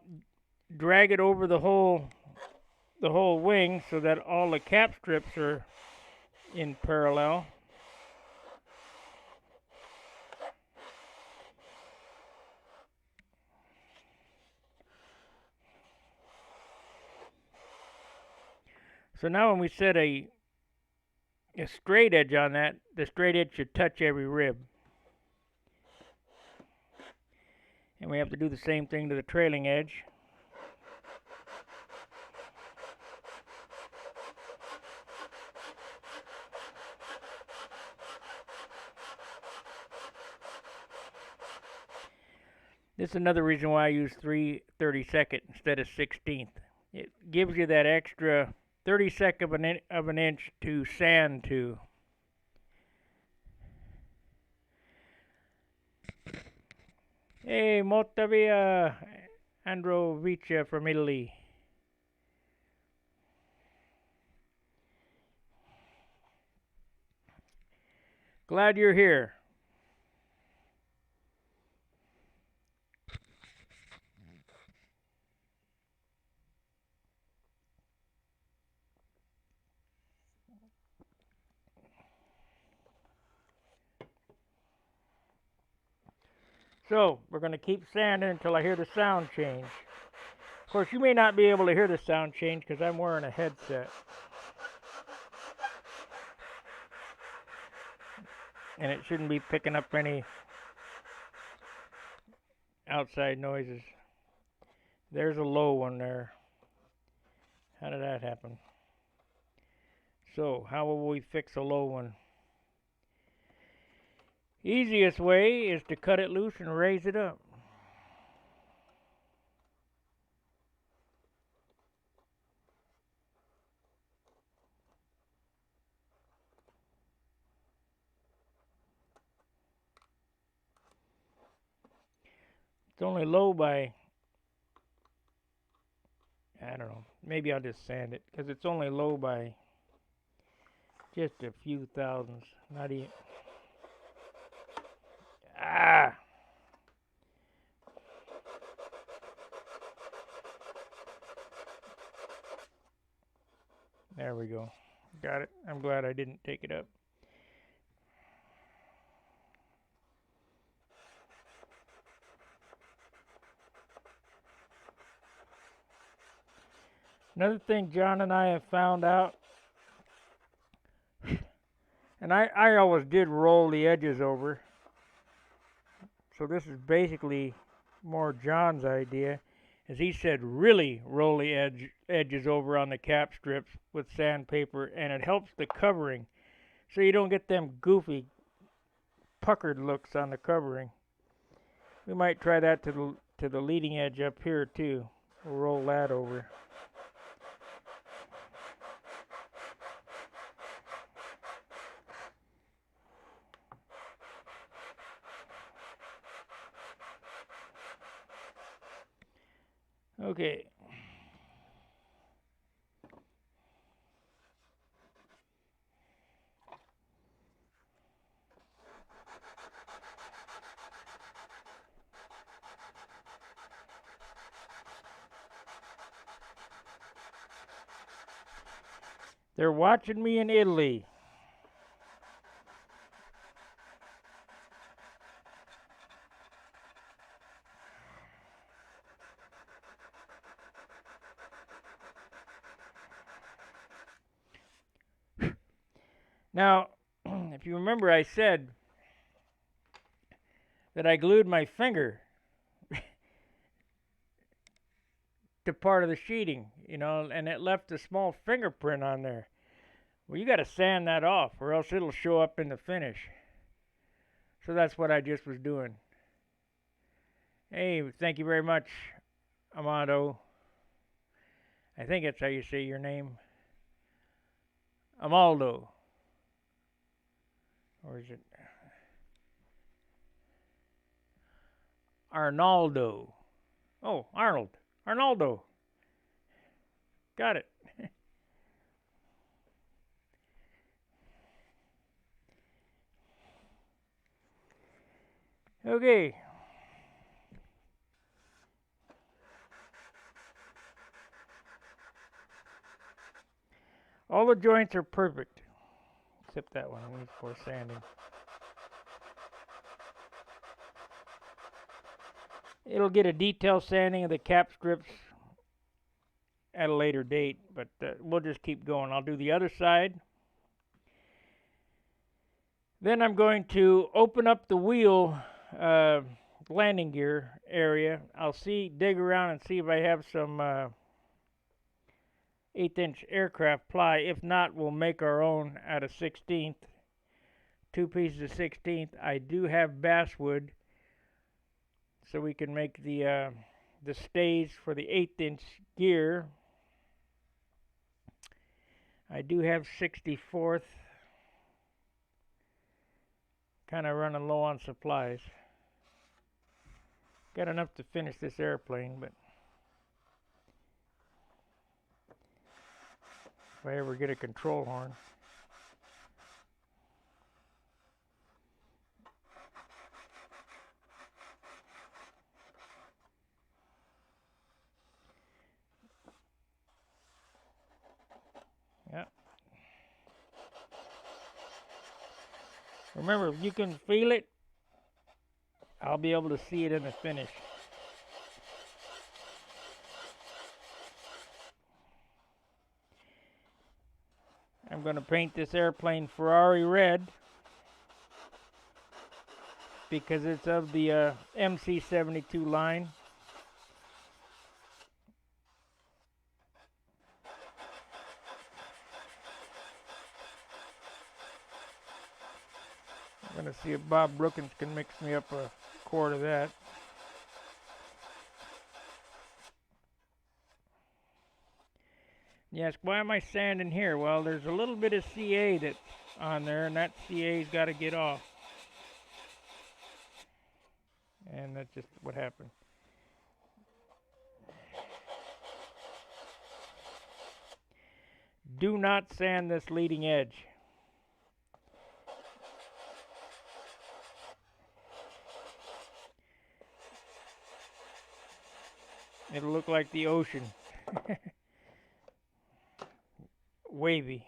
drag it over the whole wing so that all the cap strips are in parallel. So now when we set a straight edge on that, the straight edge should touch every rib. And we have to do the same thing to the trailing edge. This is another reason why I use 3/32 instead of 16th. It gives you that extra 32nd of an inch to sand to. Hey, molto via, Androvicia from Italy. Glad you're here. So, we're going to keep sanding until I hear the sound change. Of course, you may not be able to hear the sound change because I'm wearing a headset. And it shouldn't be picking up any outside noises. There's a low one there. How did that happen? So, how will we fix a low one? Easiest way is to cut it loose and raise it up. It's only low by, I don't know, maybe I'll just sand it because it's only low by just a few thousandths, not even. Ah! There we go. Got it. I'm glad I didn't take it up. Another thing John and I have found out, and I always did roll the edges over, so this is basically more John's idea, as he said really roll the edges over on the cap strips with sandpaper, and it helps the covering, so you don't get them goofy puckered looks on the covering. We might try that to the leading edge up here too. We'll roll that over. Okay. They're watching me in Italy. Now, if you remember, I said that I glued my finger to part of the sheeting, and it left a small fingerprint on there. Well, you got to sand that off, or else it'll show up in the finish. So that's what I just was doing. Hey, thank you very much, Amado. I think that's how you say your name. Amaldo. Or is it Arnaldo? Oh, Arnold. Arnaldo. Got it. Okay. All the joints are perfect, except that one needs more sanding. It'll get a detail sanding of the cap strips at a later date, but we'll just keep going. I'll do the other side. Then I'm going to open up the wheel landing gear area. I'll dig around and see if I have some 1/8" aircraft ply. If not, we'll make our own out of 16th. 2 pieces of 16th. I do have basswood, so we can make the stays for the 1/8" gear. I do have 64th. Kind of running low on supplies. Got enough to finish this airplane, but if I ever get a control horn. Yeah. Remember, if you can feel it, I'll be able to see it in the finish. I'm going to paint this airplane Ferrari red because it's of the MC72 line. I'm going to see if Bob Brookins can mix me up a quart of that. Yes, why am I sanding here? Well, there's a little bit of CA that's on there, and that CA's got to get off. And that's just what happened. Do not sand this leading edge. It'll look like the ocean. Wavy.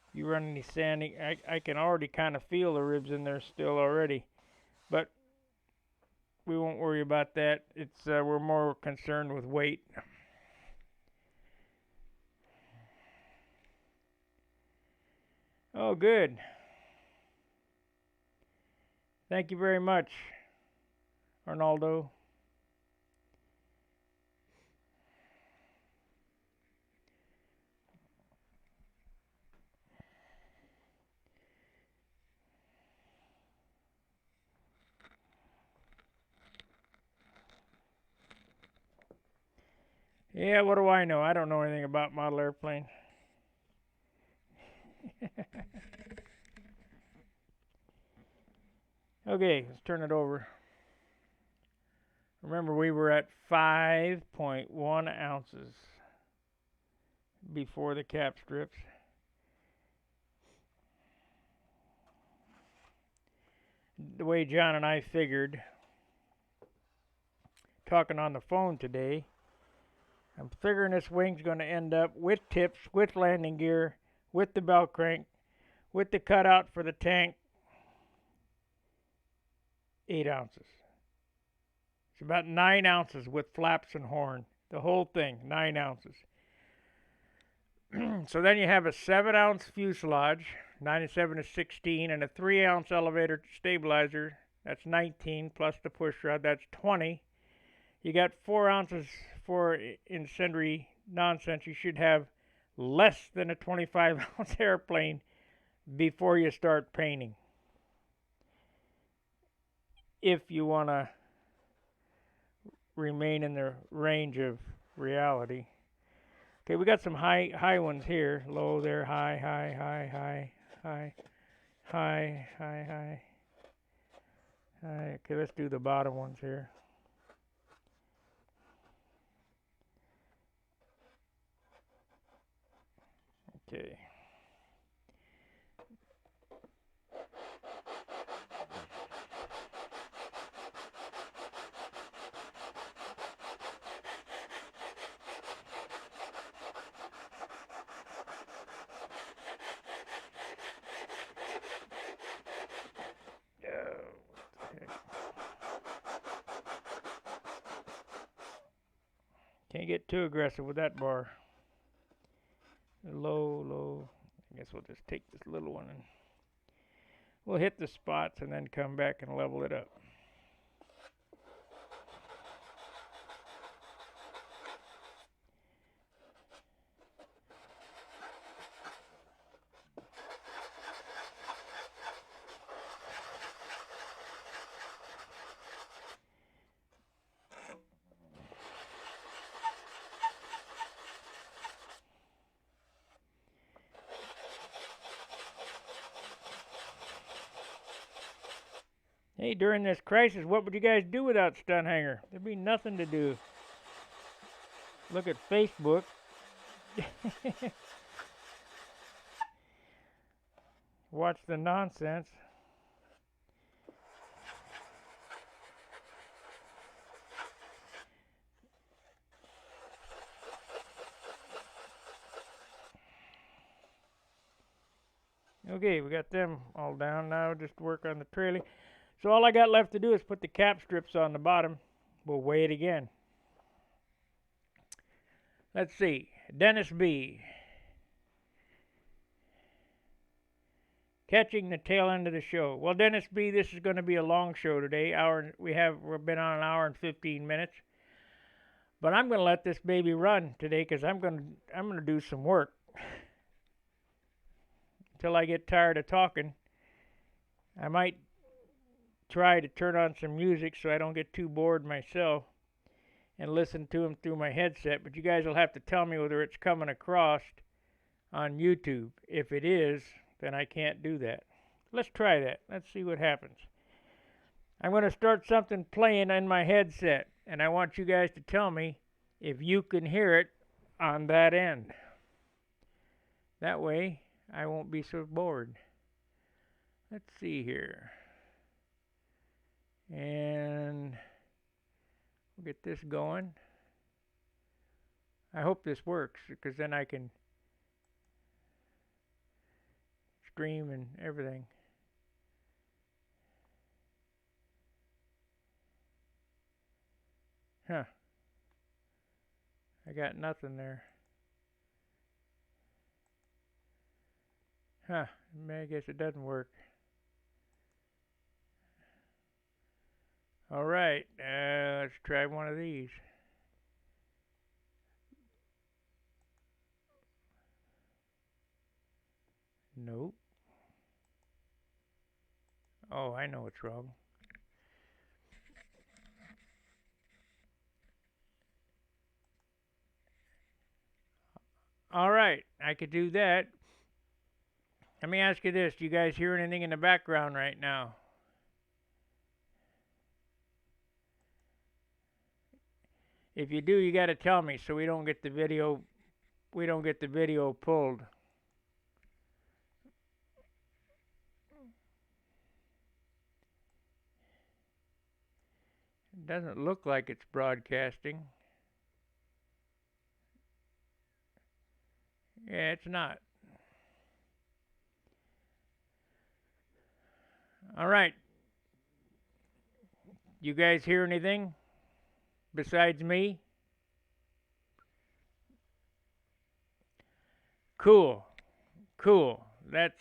If you run any sanding, I can already kind of feel the ribs in there still already. But we won't worry about that. It's we're more concerned with weight. Oh, good. Thank you very much, Arnaldo. Yeah, what do I know? I don't know anything about model airplane. Okay, let's turn it over. Remember, we were at 5.1 ounces before the cap strips. The way John and I figured, talking on the phone today, I'm figuring this wing's going to end up with tips, with landing gear, with the bell crank, with the cutout for the tank, 8 ounces. It's about 9 ounces with flaps and horn. The whole thing, 9 ounces. So then you have a 7-ounce fuselage, 97 to 16, and a 3-ounce elevator stabilizer. That's 19 plus the push rod. That's 20. you got 4 ounces for incendiary nonsense, you should have less than a 25 ounce airplane before you start painting. If you want to remain in the range of reality. Okay, we got some high ones here. Low there, high, high, high, high, high, high, high, high. Okay, let's do the bottom ones here. Okay. Can't get too aggressive with that bar. Low, low. I guess we'll just take this little one and we'll hit the spots and then come back and level it up. Hey, during this crisis, what would you guys do without Stunhanger? There'd be nothing to do. Look at Facebook. Watch the nonsense. Okay, we got them all down now. Just work on the trailing. So all I got left to do is put the cap strips on the bottom. We'll weigh it again. Let's see. Dennis B. Catching the tail end of the show. Well, Dennis B., this is going to be a long show today. We've been on an hour and 15 minutes. But I'm going to let this baby run today because I'm going to do some work until I get tired of talking. I might try to turn on some music so I don't get too bored myself and listen to them through my headset. But you guys will have to tell me whether it's coming across on YouTube. If it is, then I can't do that. Let's try that. Let's see what happens. I'm going to start something playing in my headset, and I want you guys to tell me if you can hear it on that end. That way, I won't be so bored. Let's see here. And we'll get this going. I hope this works, because then I can stream and everything. Huh. I got nothing there. Huh. I guess it doesn't work. Alright, let's try one of these. Nope. Oh, I know what's wrong. Alright, I could do that. Let me ask you this. Do you guys hear anything in the background right now? If you do, you got to tell me so we don't get the video pulled. It doesn't look like it's broadcasting. Yeah, it's not. All right. You guys hear anything besides me? Cool. Cool. That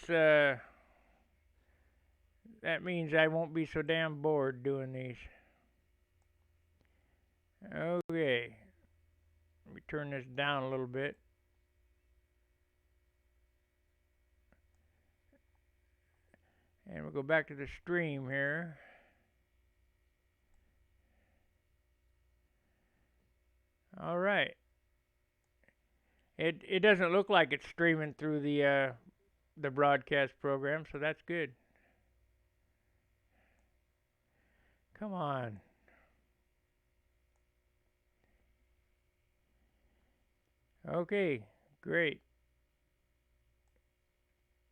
means I won't be so damn bored doing these. Okay. Let me turn this down a little bit. And we'll go back to the stream here. All right. It doesn't look like it's streaming through the broadcast program, so that's good. Come on. Okay, great.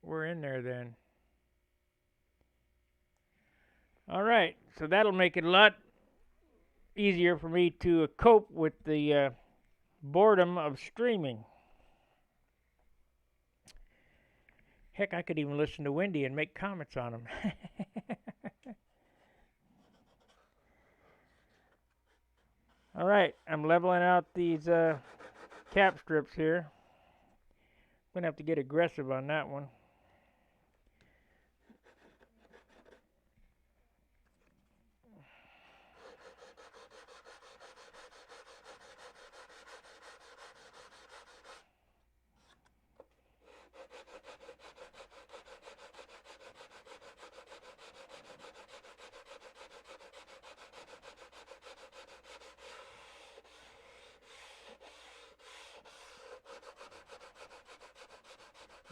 We're in there then. All right, so that'll make it a lot easier for me to cope with the boredom of streaming. Heck, I could even listen to Wendy and make comments on them. All right, I'm leveling out these cap strips here. I'm gonna have to get aggressive on that one.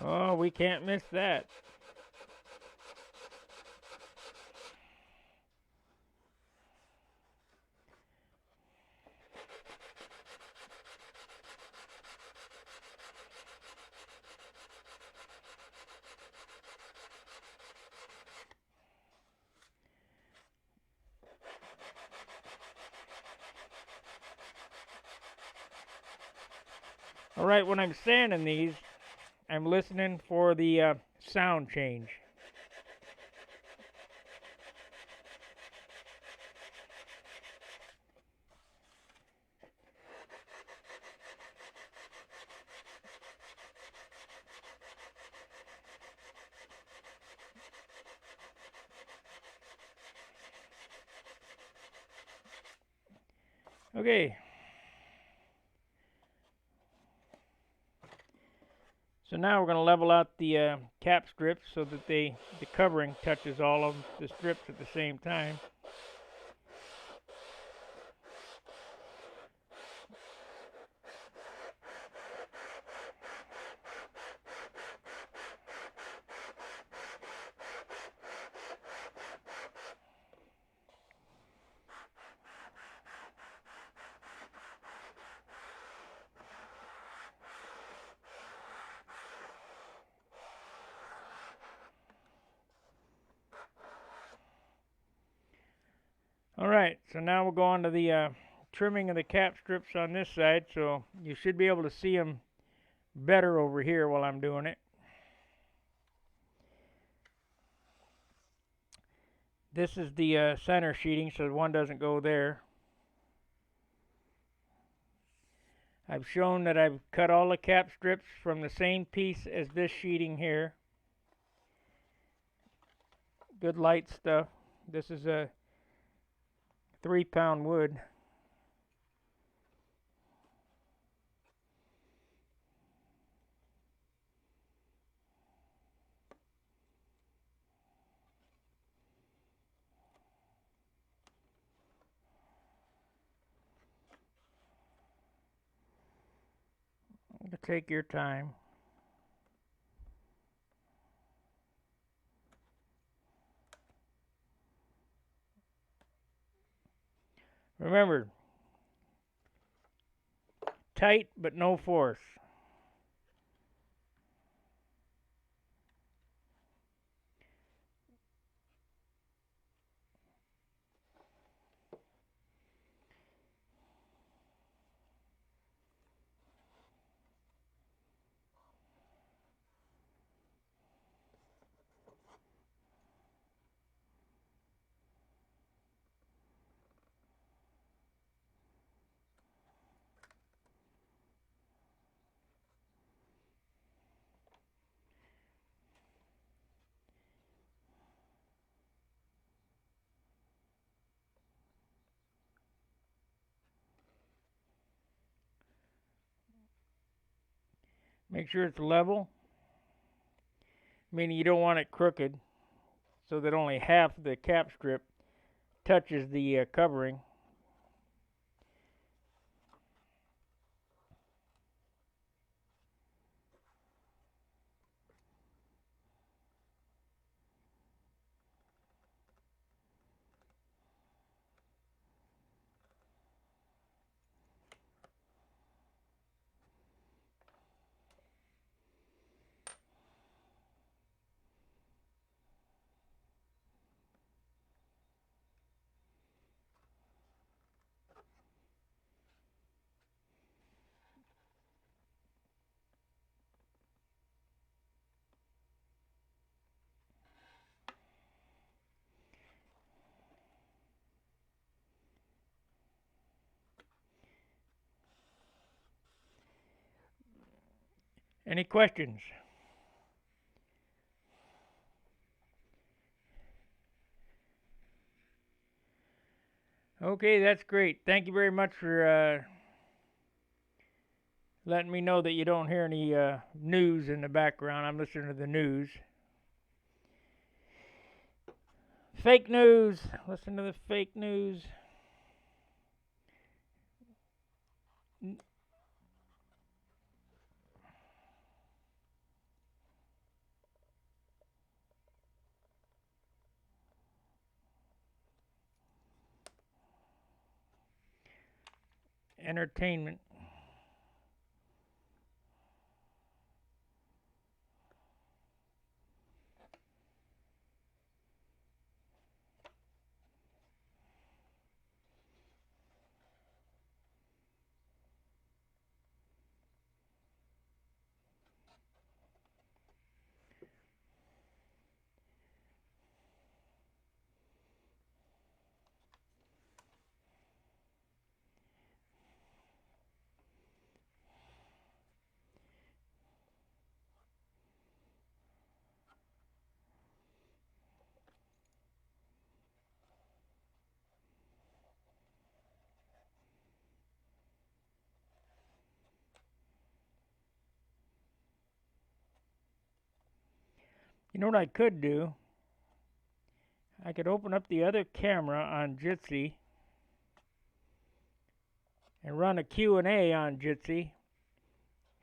Oh, we can't miss that. All right, when I'm sanding these, I'm listening for the sound change. Okay. So now we're going to level out the cap strips so that the covering touches all of the strips at the same time. Alright, so now we'll go on to the trimming of the cap strips on this side, so you should be able to see them better over here while I'm doing it. This is the center sheeting, so one doesn't go there. I've shown that I've cut all the cap strips from the same piece as this sheeting here. Good light stuff. This is a 3-pound wood. Take your time. Remember, tight but no force. Make sure it's level, meaning you don't want it crooked, so that only half the cap strip touches the covering. Any questions? Okay, that's great. Thank you very much for letting me know that you don't hear any news in the background. I'm listening to the news. Fake news. Listen to the fake news. Entertainment. You know what I could do? I could open up the other camera on Jitsi and run a Q&A on Jitsi.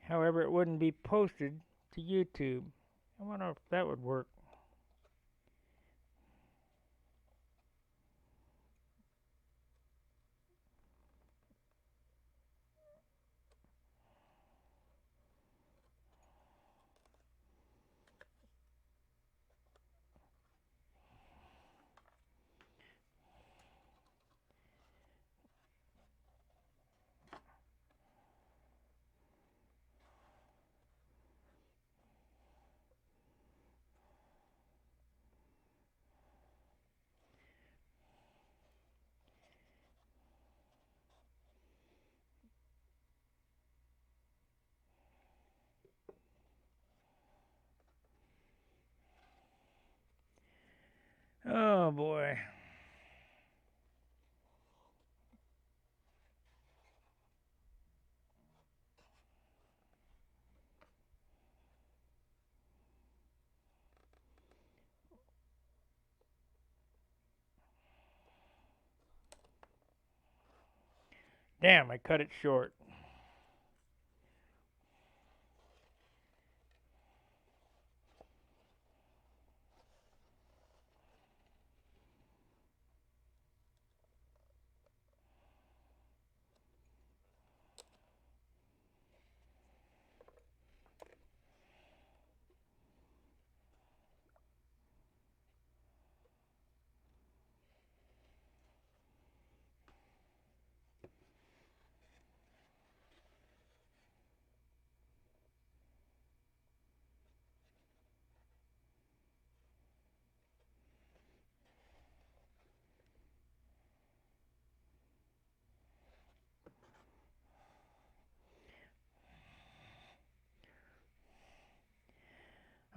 However, it wouldn't be posted to YouTube. I wonder if that would work. Oh boy. Damn, I cut it short.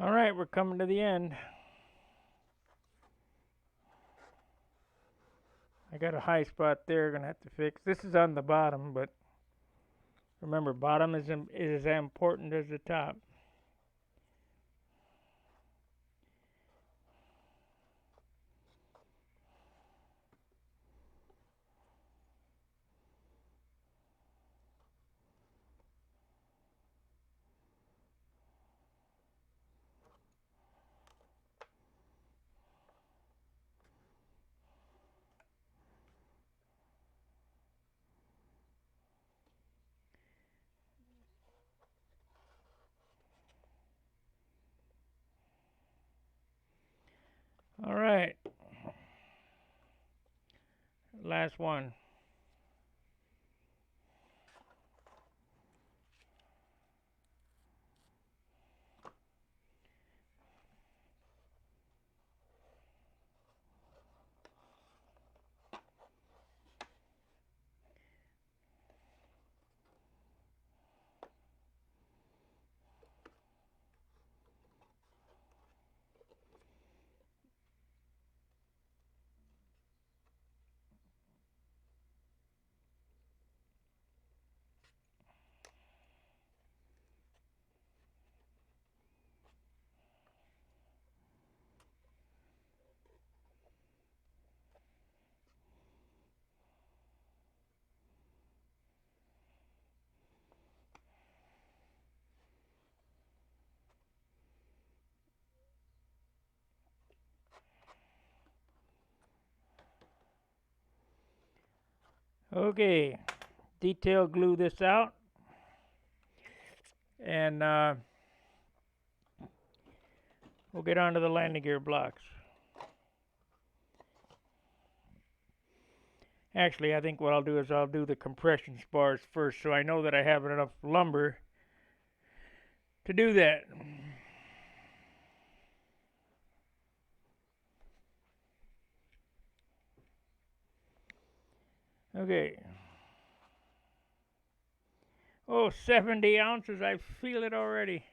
All right, we're coming to the end. I got a high spot there, gonna have to fix. This is on the bottom, but Remember, bottom is as important as the top. All right, last one. Okay, detail glue this out, and we'll get onto the landing gear blocks. Actually, I think what I'll do is I'll do the compression spars first, so I know that I have enough lumber to do that. Okay. Oh, 70 ounces. I feel it already.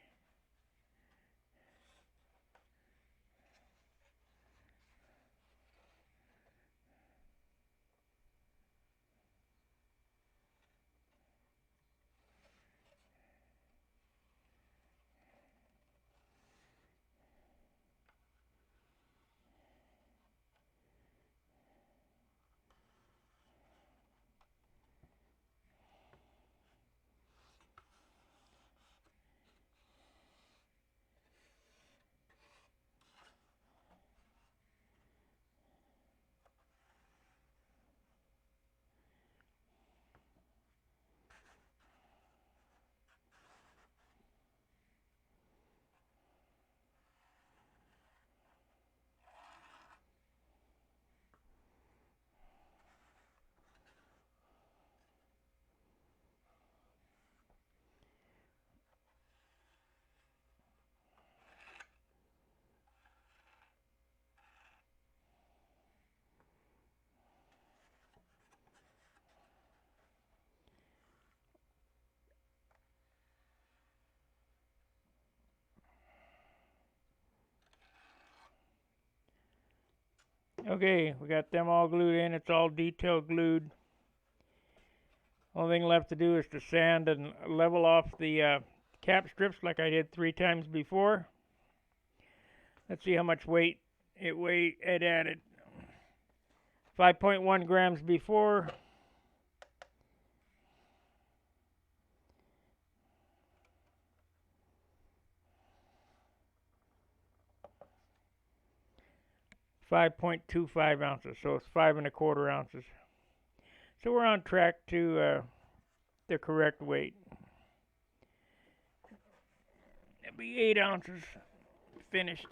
Okay, we got them all glued in. It's all detail glued. Only thing left to do is to sand and level off the cap strips like I did 3 times before. Let's see how much weight it added. 5.1 grams before. 5.25 ounces, so it's 5 1/4 ounces. So we're on track to the correct weight. It'll be 8 ounces finished.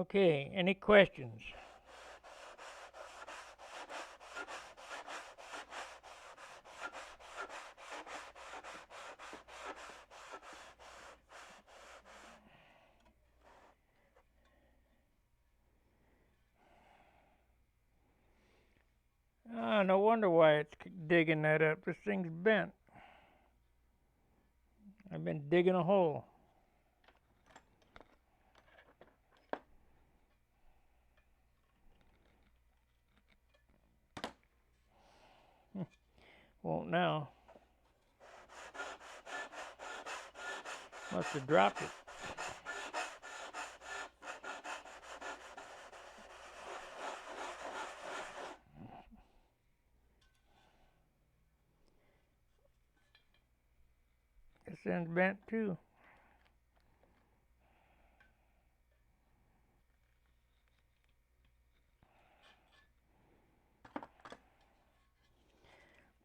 Okay, any questions? Ah, no wonder why it's digging that up. This thing's bent. I've been digging a hole. Won't now. Must have dropped it. This end's bent too.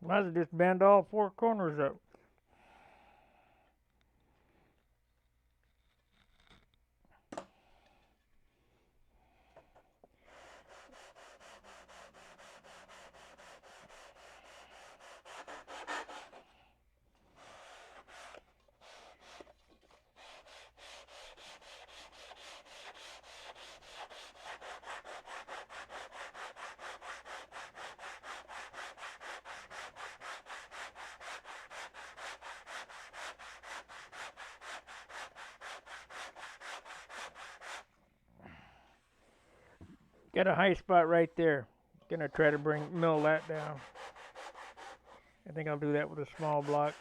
Might as well just bend all four corners up. Got a high spot right there. Gonna try to mill that down. I think I'll do that with a small block.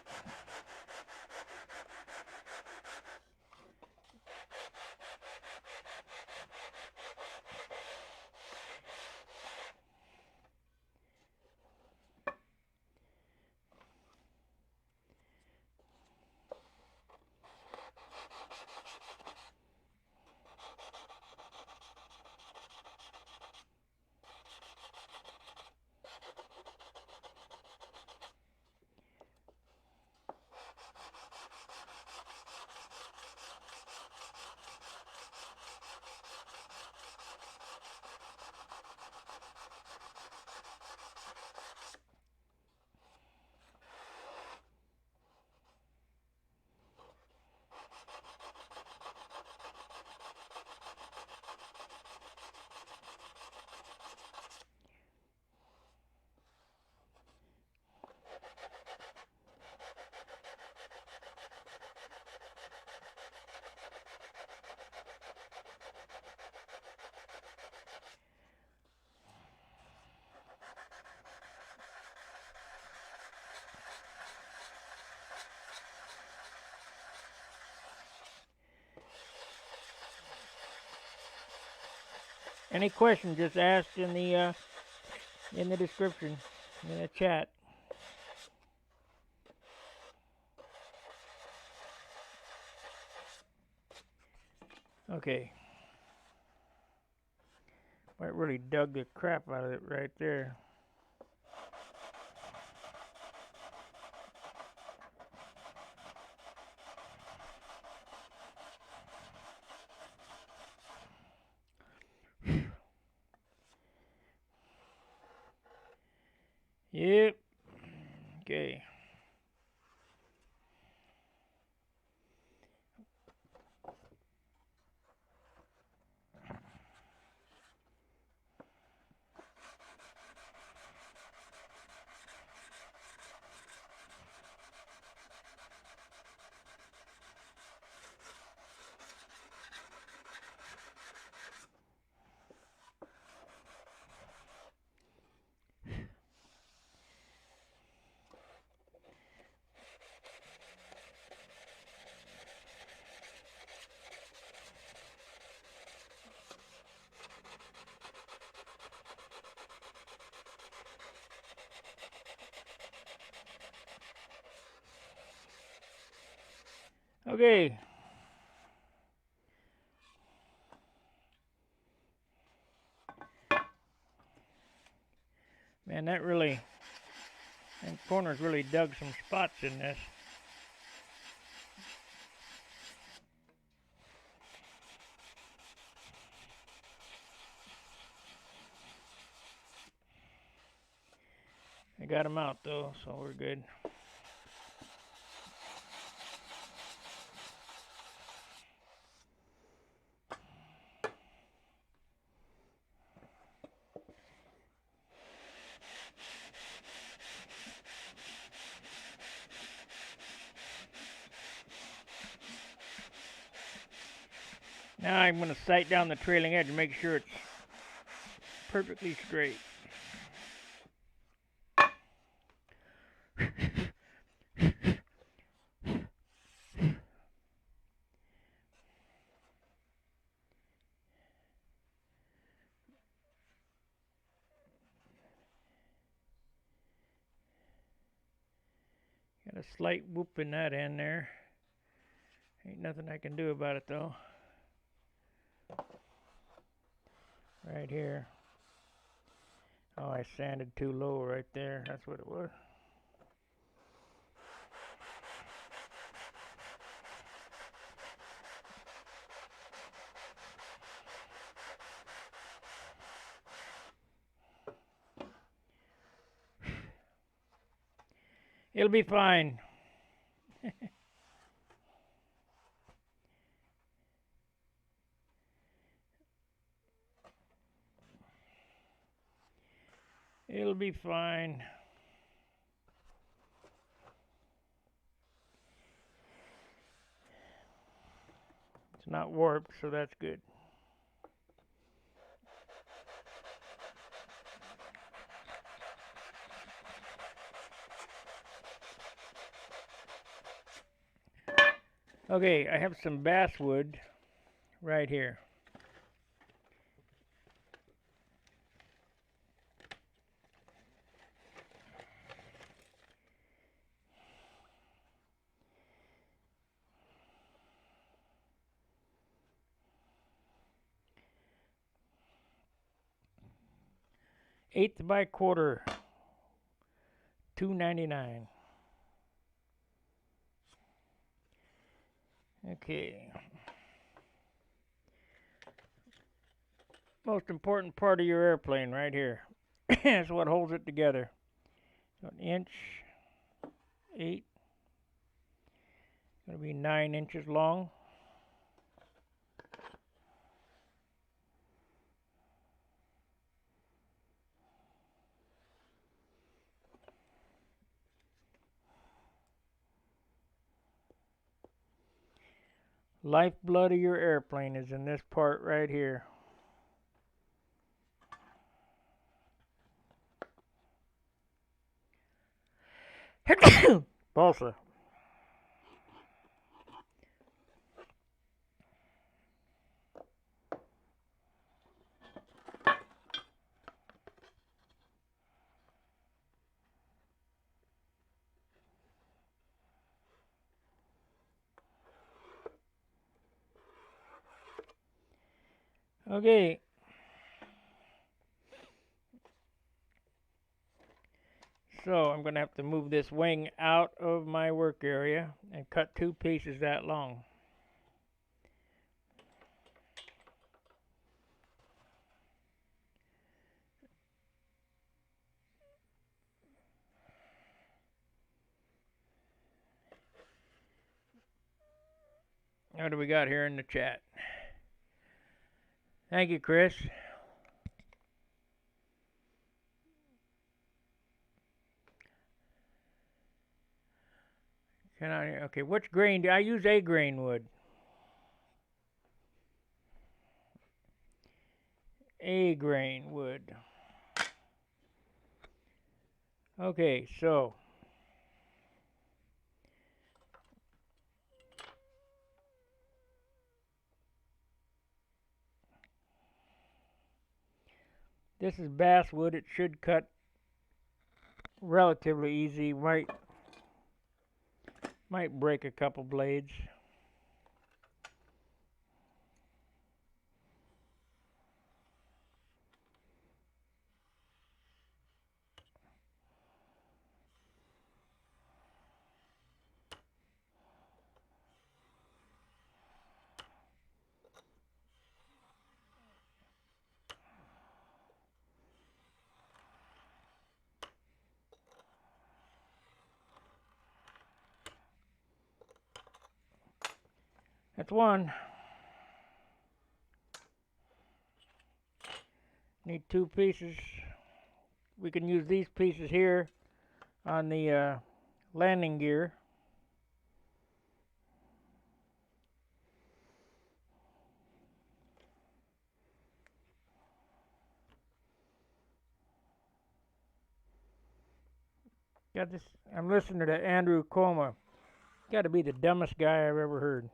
Any questions, just ask in the description, in the chat. Okay. That really dug the crap out of it right there. Yep. Okay. Okay. Man, that corner's really dug some spots in this. I got them out though, so we're good. Now I'm going to sight down the trailing edge and make sure it's perfectly straight. Got a slight whoop in that end there. Ain't nothing I can do about it though. Right here. Oh, I sanded too low right there. That's what it was. It'll be fine. It'll be fine. It's not warped, so that's good. Okay, I have some basswood right here. Eighth by quarter, $2.99. Okay. Most important part of your airplane right here. That's what holds it together. So 1 inch, 8. Gonna be 9 inches long. Lifeblood of your airplane is in this part right here. Balsa. Okay. So I'm going to have to move this wing out of my work area and cut 2 pieces that long. What do we got here in the chat? Thank you, Chris. Okay, which grain do I use? A grain wood. A grain wood. Okay, so this is basswood. It should cut relatively easy. Might break a couple blades. That's one. Need two pieces. We can use these pieces here on the landing gear. Got this. I'm listening to Andrew Coma. Got to be the dumbest guy I've ever heard.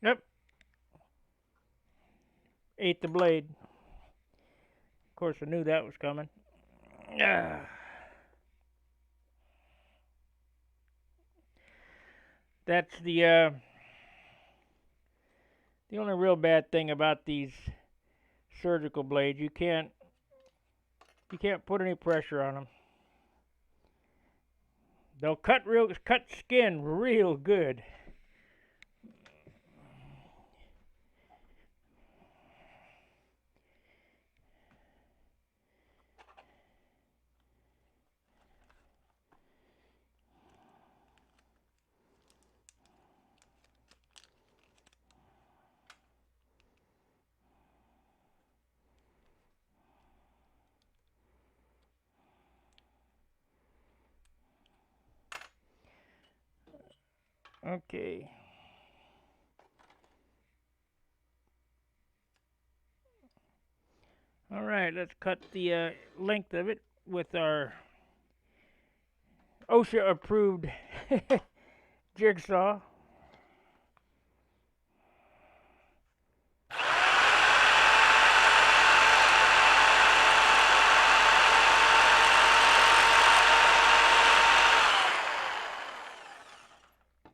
Yep. Ate the blade. Of course, I knew that was coming. That's the only real bad thing about these surgical blades. You can't put any pressure on them. They'll cut skin real good. Okay. All right, let's cut the length of it with our OSHA approved jigsaw.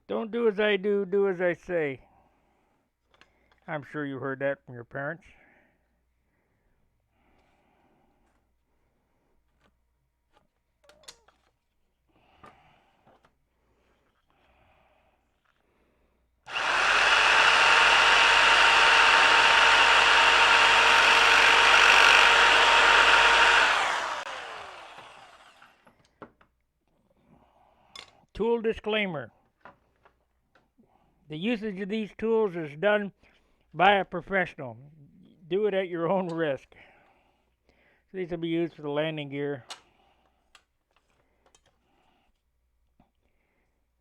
Don't do as I do, do as I say. I'm sure you heard that from your parents. Tool disclaimer. The usage of these tools is done by a professional. Do it at your own risk. So these will be used for the landing gear.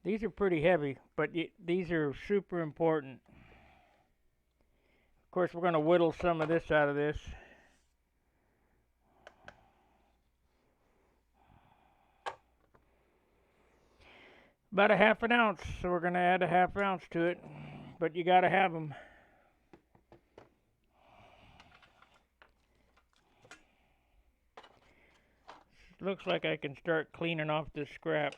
These are pretty heavy, but these are super important. Of course, we're going to whittle some of this out of this. About a half an ounce, so we're going to add a half ounce to it, but you got to have them. Looks like I can start cleaning off this scrap.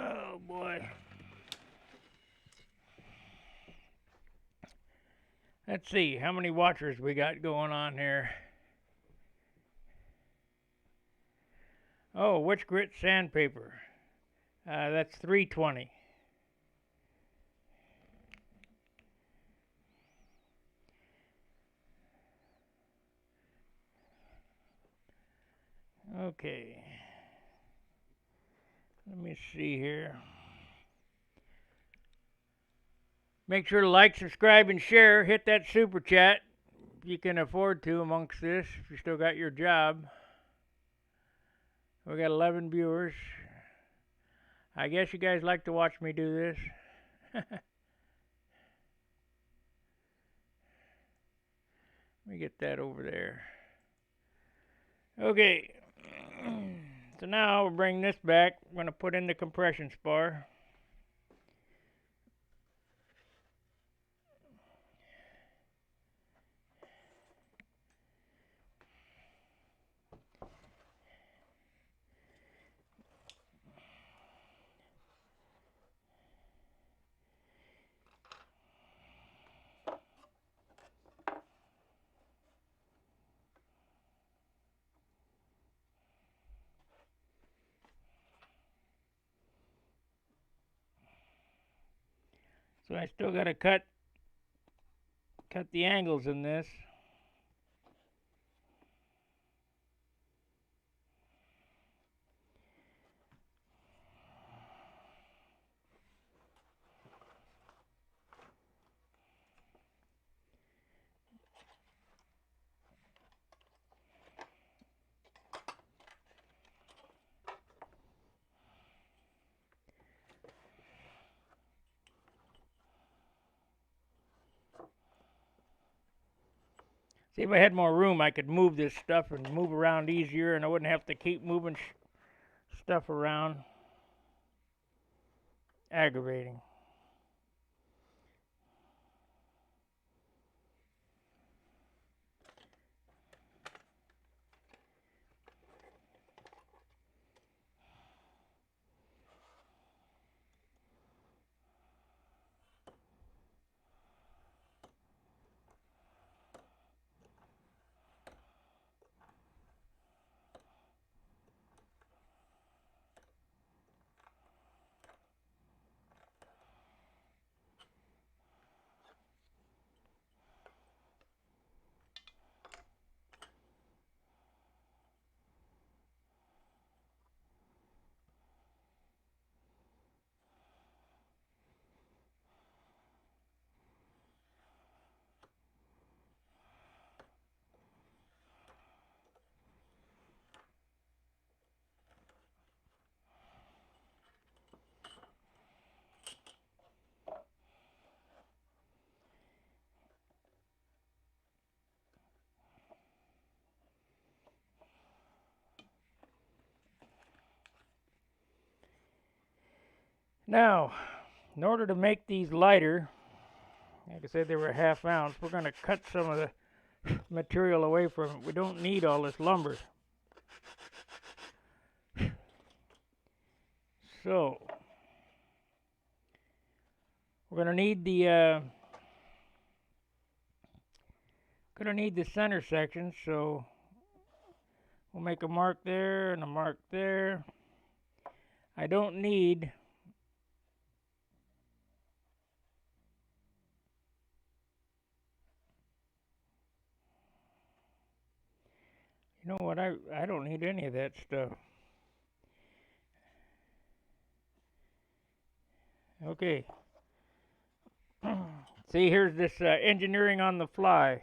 Oh boy. Let's see how many watchers we got going on here. Oh, Witch Grit sandpaper. That's 320. Okay. Let me see here. Make sure to like, subscribe, and share. Hit that super chat if you can afford to amongst this, if you still got your job. We got 11 viewers. I guess you guys like to watch me do this. Let me get that over there. Okay. So now we'll bring this back. We're going to put in the compression spar. So I still got to cut the angles in this. See, if I had more room, I could move this stuff and move around easier, and I wouldn't have to keep moving stuff around. Aggravating. Now, in order to make these lighter, like I said, they were a ½ ounce, we're going to cut some of the material away from it. We don't need all this lumber. So, we're going to need the center section, so we'll make a mark there and a mark there. I don't need you know what, I don't need any of that stuff. Okay. See, here's this engineering on the fly.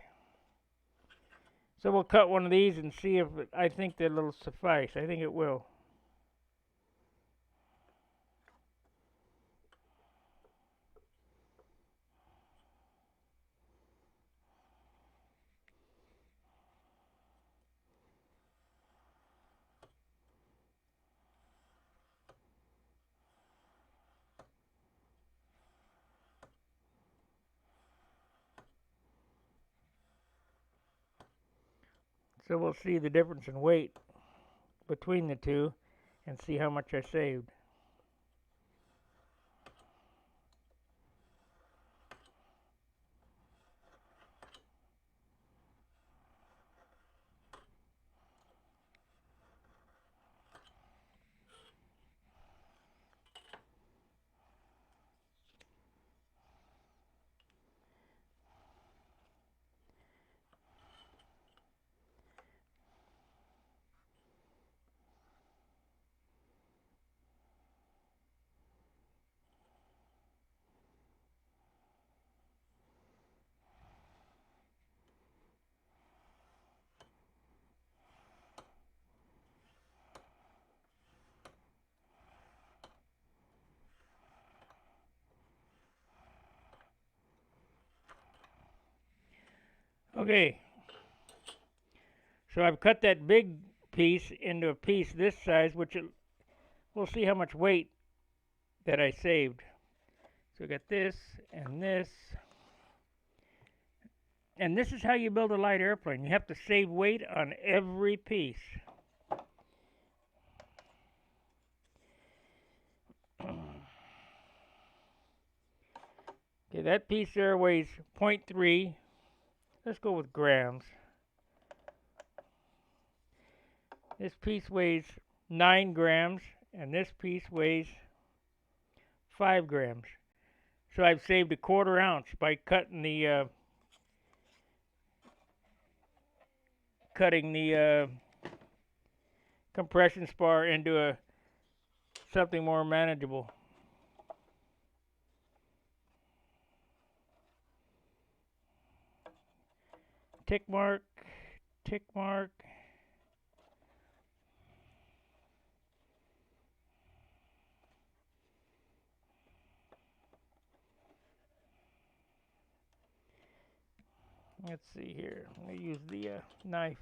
So we'll cut one of these and see if I think that it'll suffice. I think it will. So we'll see the difference in weight between the two and see how much I saved. Okay, so I've cut that big piece into a piece this size, which we'll see how much weight that I saved. So I got this and this. And this is how you build a light airplane. You have to save weight on every piece. Okay, that piece there weighs 0.3. Let's go with grams. This piece weighs 9 grams, and this piece weighs 5 grams. So I've saved a 1/4 ounce by cutting the compression spar into something more manageable. Tick mark, tick mark. Let's see here. I'm going to use the knife.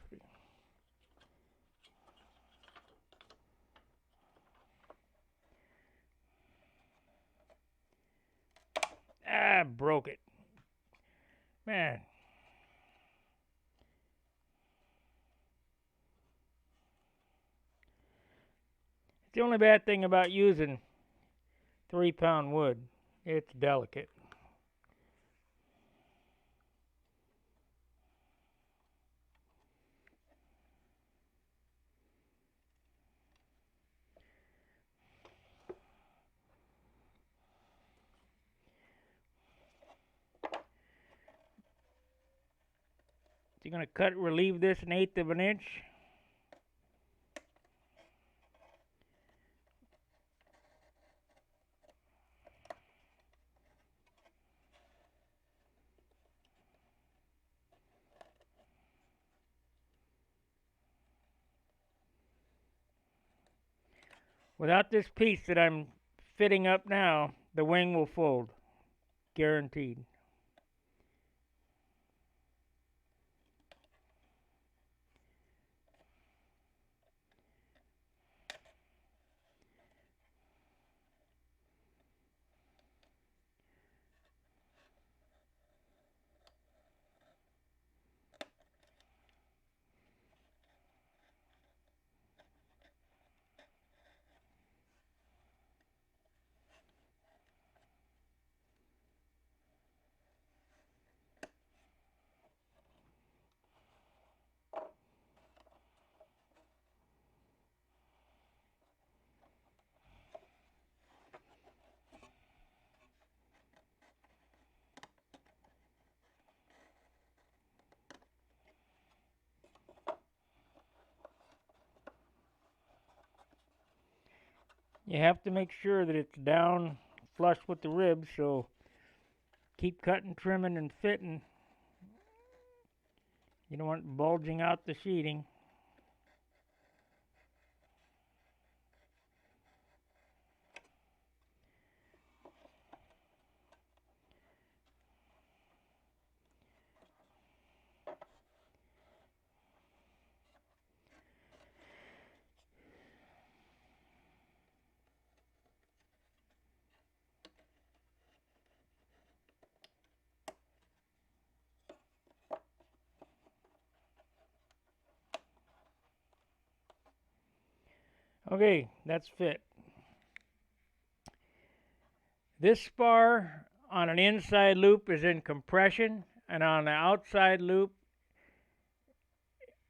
Ah, broke it. Man. It's the only bad thing about using 3-pound wood. It's delicate. So you're going to relieve this 1/8 of an inch. Without this piece that I'm fitting up now, the wing will fold. Guaranteed. You have to make sure that it's down flush with the ribs, so keep cutting, trimming, and fitting. You don't want bulging out the sheeting. Okay, that's fit. This spar on an inside loop is in compression, and on the outside loop,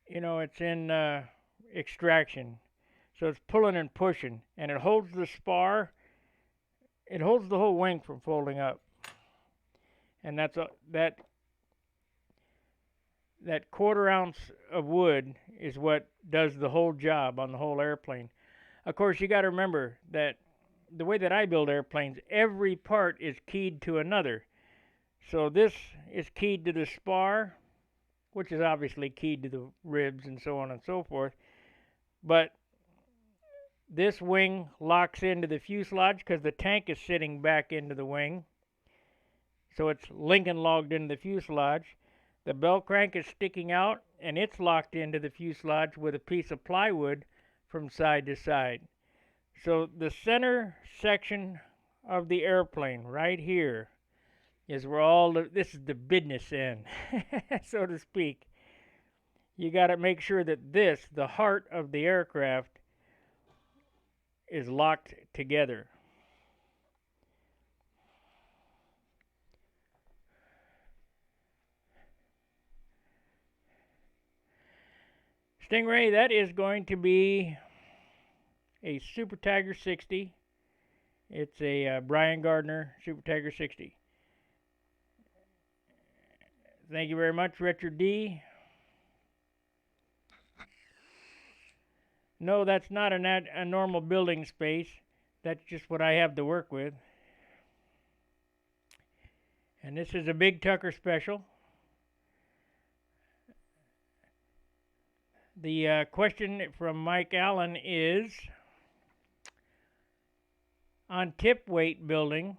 it's in extraction. So it's pulling and pushing, and it holds the spar. It holds the whole wing from folding up, and that 1/4 ounce of wood is what does the whole job on the whole airplane. Of course, you got to remember that the way that I build airplanes, every part is keyed to another. So this is keyed to the spar, which is obviously keyed to the ribs and so on and so forth. But this wing locks into the fuselage because the tank is sitting back into the wing. So it's Lincoln logged into the fuselage. The bell crank is sticking out and it's locked into the fuselage with a piece of plywood from side to side. So the center section of the airplane right here is where this is the business end, so to speak. You got to make sure that the heart of the aircraft, is locked together. Stingray, that is going to be a Super Tiger 60. It's a Brian Gardner Super Tiger 60. Thank you very much, Richard D. No, that's not a normal building space. That's just what I have to work with. And this is a Big Tucker special. The question from Mike Allen is, on tip weight building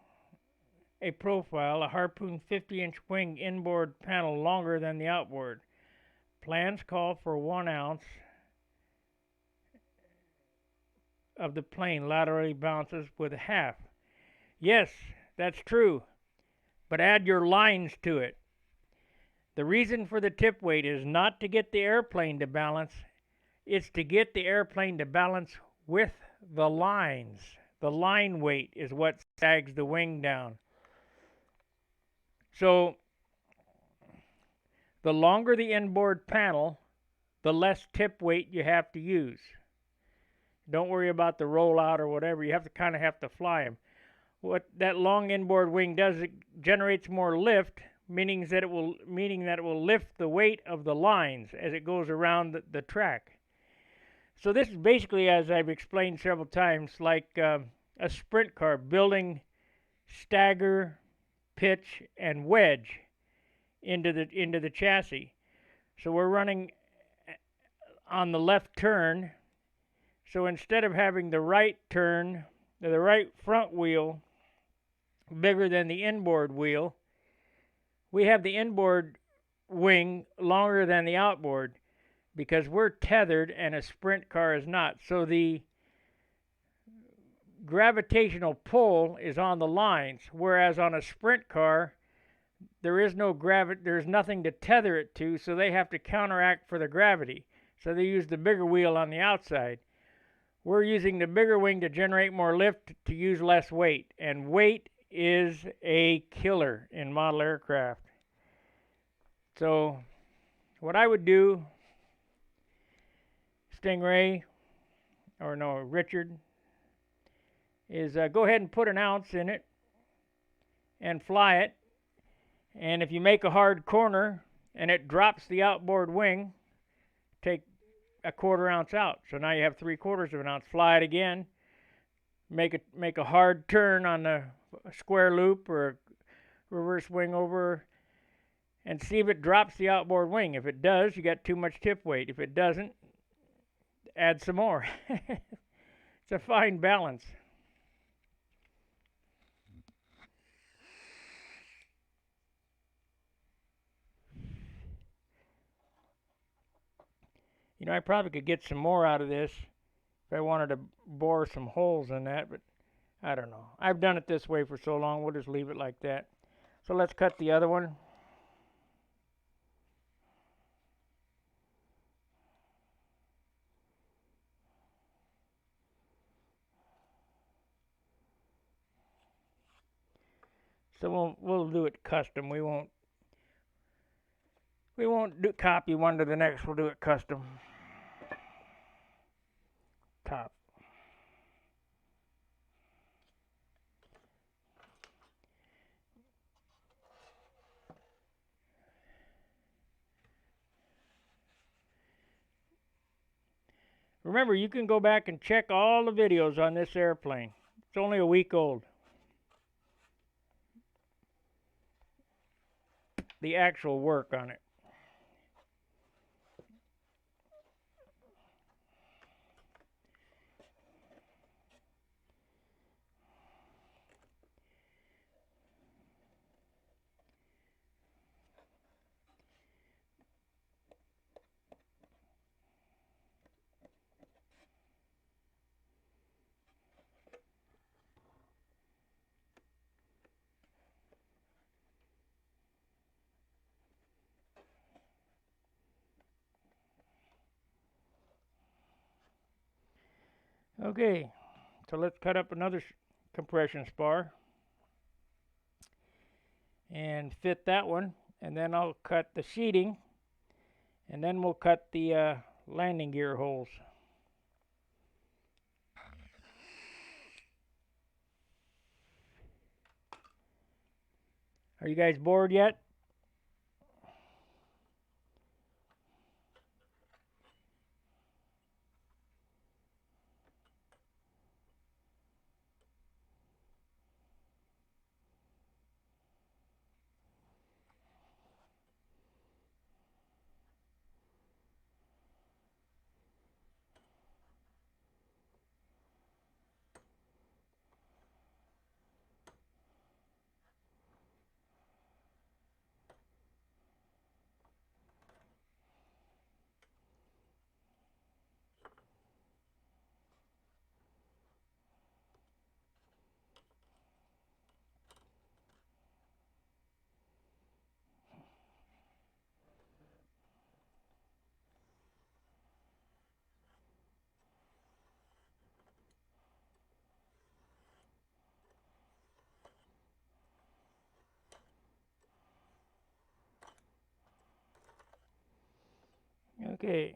a profile, a Harpoon 50-inch wing inboard panel longer than the outboard. Plans call for 1 ounce of the plane laterally bounces with a half. Yes, that's true, but add your lines to it. The reason for the tip weight is not to get the airplane to balance, it's to get the airplane to balance with the lines. The line weight is what sags the wing down. So the longer the inboard panel, the less tip weight you have to use. Don't worry about the rollout or whatever. You have to fly them. What that long inboard wing does, it generates more lift, meaning that it will lift the weight of the lines as it goes around the track. So this is basically, as I've explained several times, like a sprint car building stagger, pitch, and wedge into the chassis. So we're running on the left turn. So instead of having the right turn, the right front wheel bigger than the inboard wheel, we have the inboard wing longer than the outboard because we're tethered and a sprint car is not. So the gravitational pull is on the lines, whereas on a sprint car, there's nothing to tether it to, so they have to counteract for the gravity. So they use the bigger wheel on the outside. We're using the bigger wing to generate more lift to use less weight, and weight is a killer in model aircraft. So what I would do, Stingray, or no, Richard, is go ahead and put 1 ounce in it and fly it. And if you make a hard corner and it drops the outboard wing, take a 1/4 ounce out. So now you have 3/4 of an ounce. Fly it again. Make a hard turn on the square loop or a reverse wing over, and see if it drops the outboard wing. If it does, you got too much tip weight. If it doesn't, add some more. It's a fine balance. You know, I probably could get some more out of this if I wanted to bore some holes in that, but I don't know. I've done it this way for so long, we'll just leave it like that. So let's cut the other one. So we'll do it custom. We won't copy one to the next. We'll do it custom. Top. Remember, you can go back and check all the videos on this airplane. It's only a week old. The actual work on it. Okay, so let's cut up another compression spar and fit that one, and then I'll cut the sheeting, and then we'll cut the landing gear holes. Are you guys bored yet? Okay.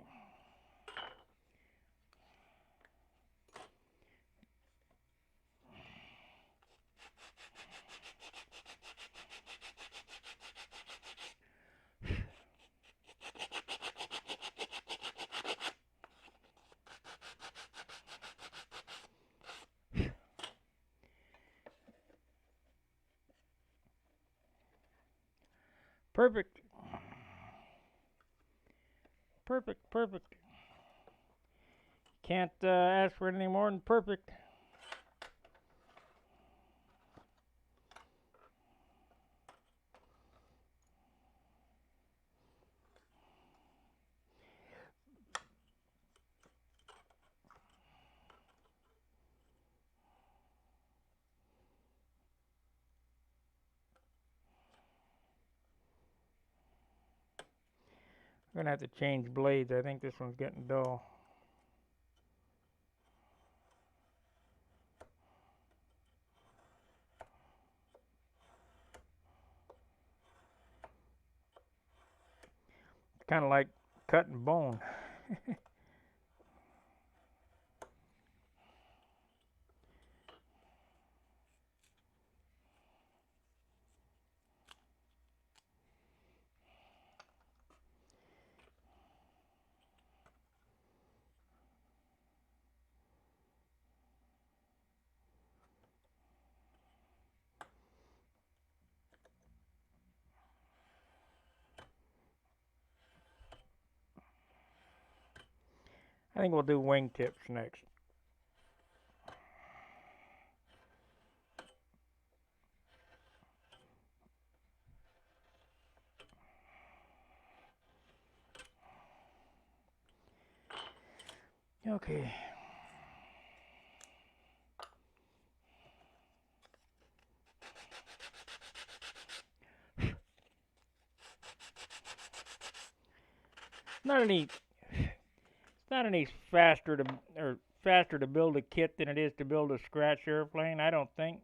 Perfect. Perfect, perfect. Can't ask for anything more than perfect. I'm gonna have to change blades. I think this one's getting dull. It's kind of like cutting bone. I think we'll do wingtips next. Okay. Not any. It's not any faster to build a kit than it is to build a scratch airplane. I don't think.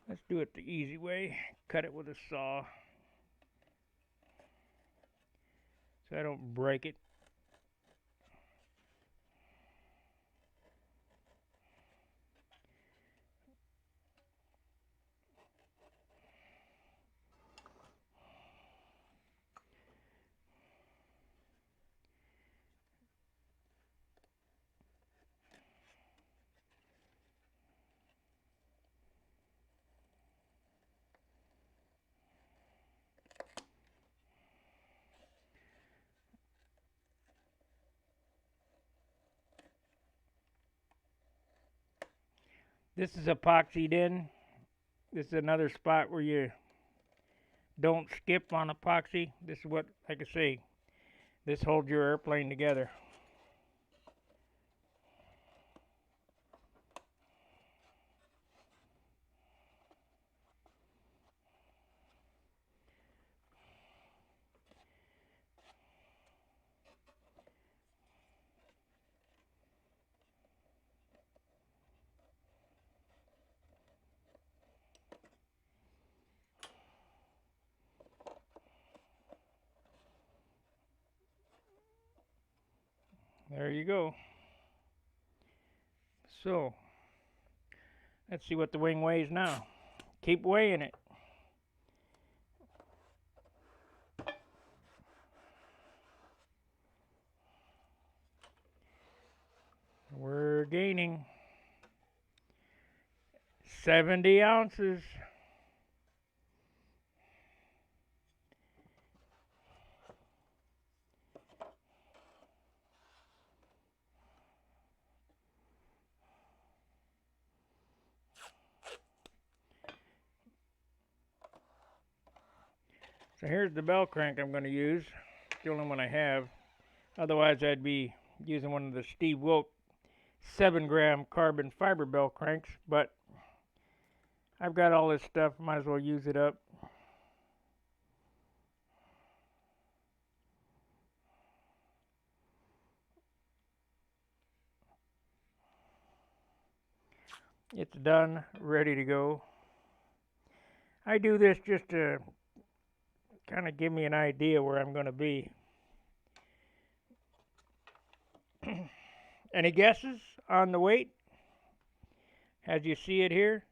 Let's do it the easy way. Cut it with a saw so I don't break it. This is epoxied in. This is another spot where you don't skip on epoxy. This is what, like I say, this holds your airplane together. There you go. So, let's see what the wing weighs now. Keep weighing it. We're gaining 70 ounces. So here's the bell crank I'm going to use. It's the only one I have. Otherwise, I'd be using one of the Steve Wilk 7-gram carbon fiber bell cranks. But I've got all this stuff. Might as well use it up. It's done, ready to go. I do this just to kind of give me an idea where I'm going to be. Any guesses on the weight as you see it here?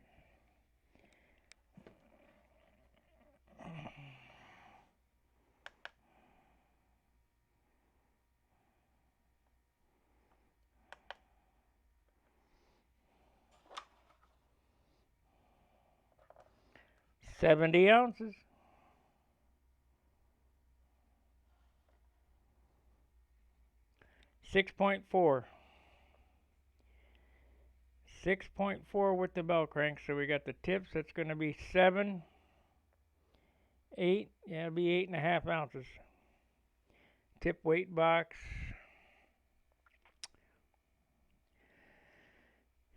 $70 ounces. 6.4. 6.4 with the bell crank. So we got the tips. That's going to be 7, 8. Yeah, it'll be 8.5 ounces. Tip weight box.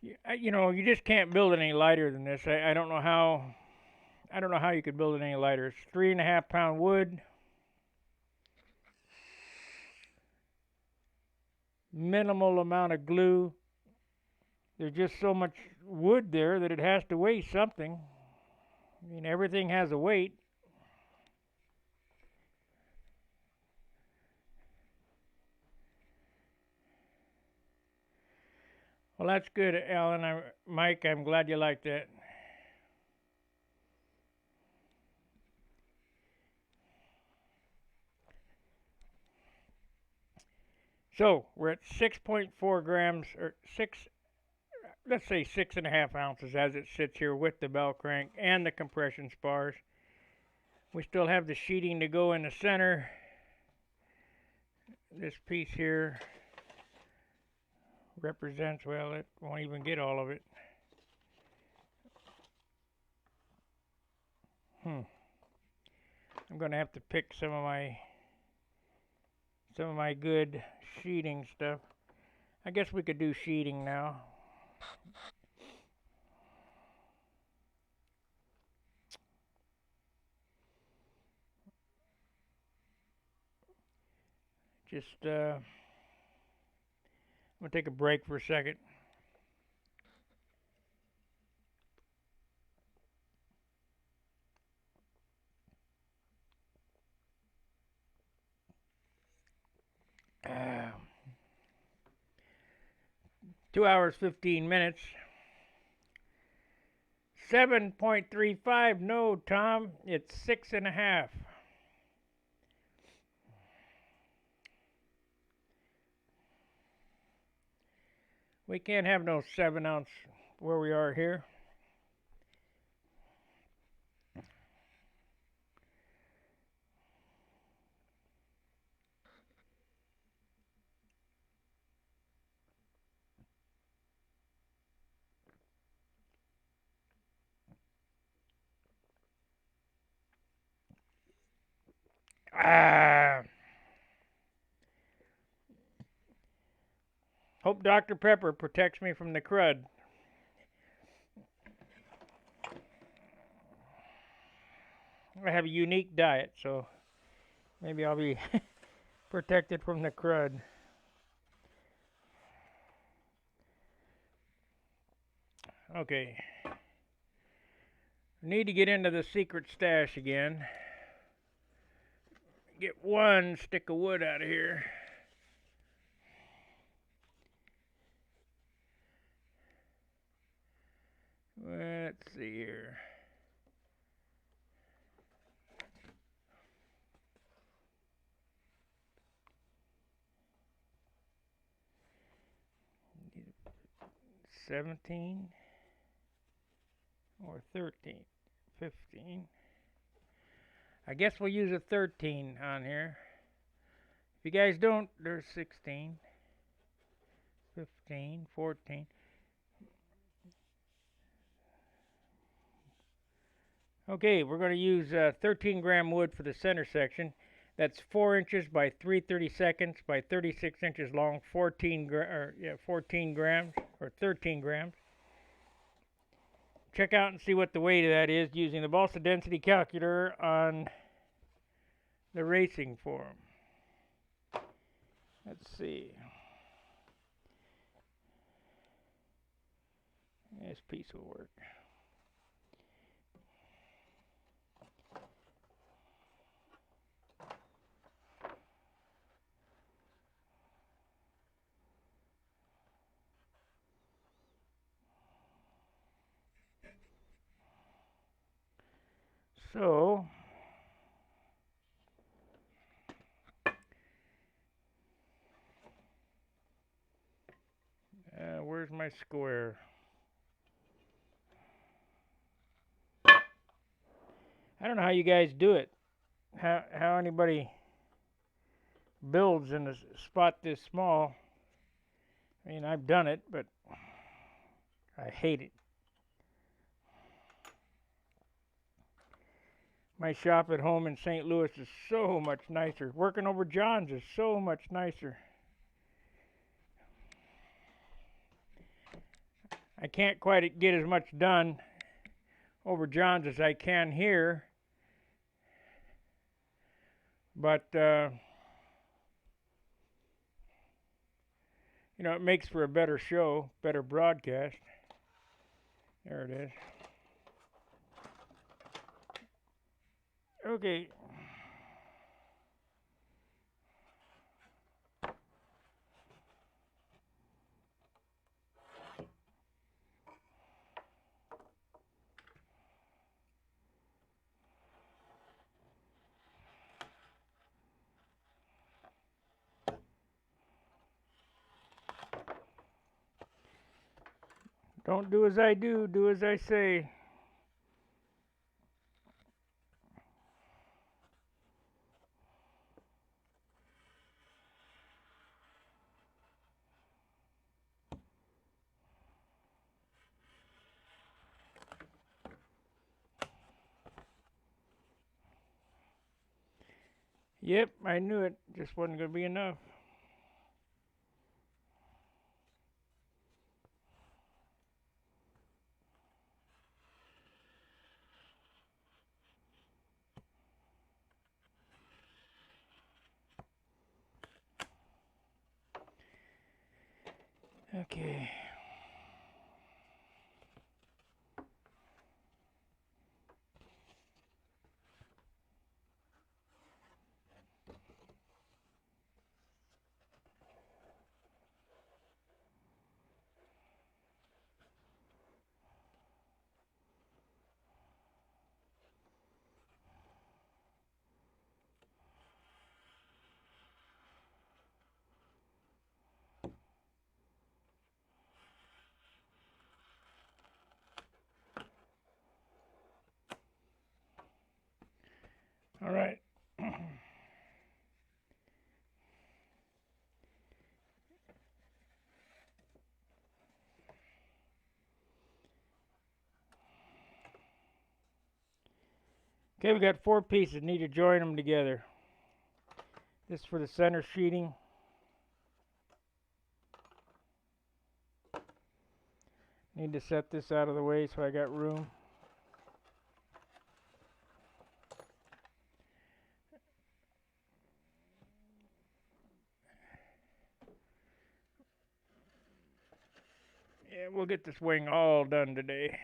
You know, you just can't build it any lighter than this. I don't know how. I don't know how you could build it any lighter. It's 3.5 pound wood. Minimal amount of glue. There's just so much wood there that it has to weigh something. I mean, everything has a weight. Well, that's good, Alan. Mike, I'm glad you like that. So we're at 6.4 grams, or let's say 6.5 ounces as it sits here with the bell crank and the compression spars. We still have the sheeting to go in the center. This piece here represents, well, it won't even get all of it. I'm going to have to pick some of my good sheeting stuff. I guess we could do sheeting now. Just I'm gonna take a break for a second. Uh, 2 hours 15 minutes. 7.35. No, Tom, it's 6.5. We can't have no 7 ounce where we are here. Hope Dr. Pepper protects me from the crud. I have a unique diet, so maybe I'll be protected from the crud. Okay. Need to get into the secret stash again. Get one stick of wood out of here. 17 or 13, 15. I guess we'll use a 13 on here. If you guys don't, there's 16, 15, 14. Okay, we're going to use 13 gram wood for the center section. That's 4 inches by 3/32 by 36 inches long, 14 grams or 13 grams. Check out and see what the weight of that is using the balsa density calculator on the racing forum. Let's see. This piece will work. So, where's my square? I don't know how you guys do it. How anybody builds in a spot this small. I mean, I've done it, but I hate it. My shop at home in St. Louis is so much nicer. Working over John's is so much nicer. I can't quite get as much done over John's as I can here, but you know, it makes for a better show, better broadcast. There it is. Okay. Don't do as I do, do as I say. Yep, I knew it. Just wasn't going to be enough. Okay. All right. Okay, we got 4 pieces. Need to join them together. This is for the center sheeting. Need to set this out of the way so I got room. Yeah, we'll get this wing all done today.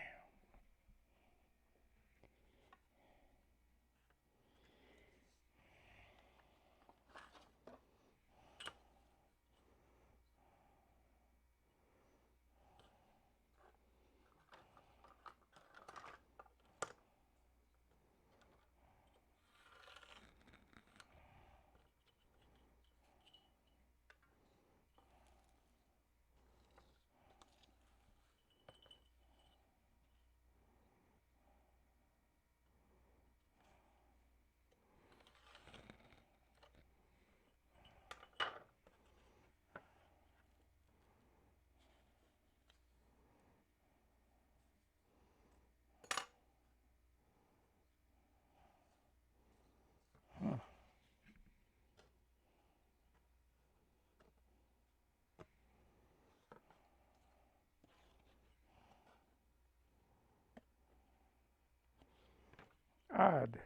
Odd.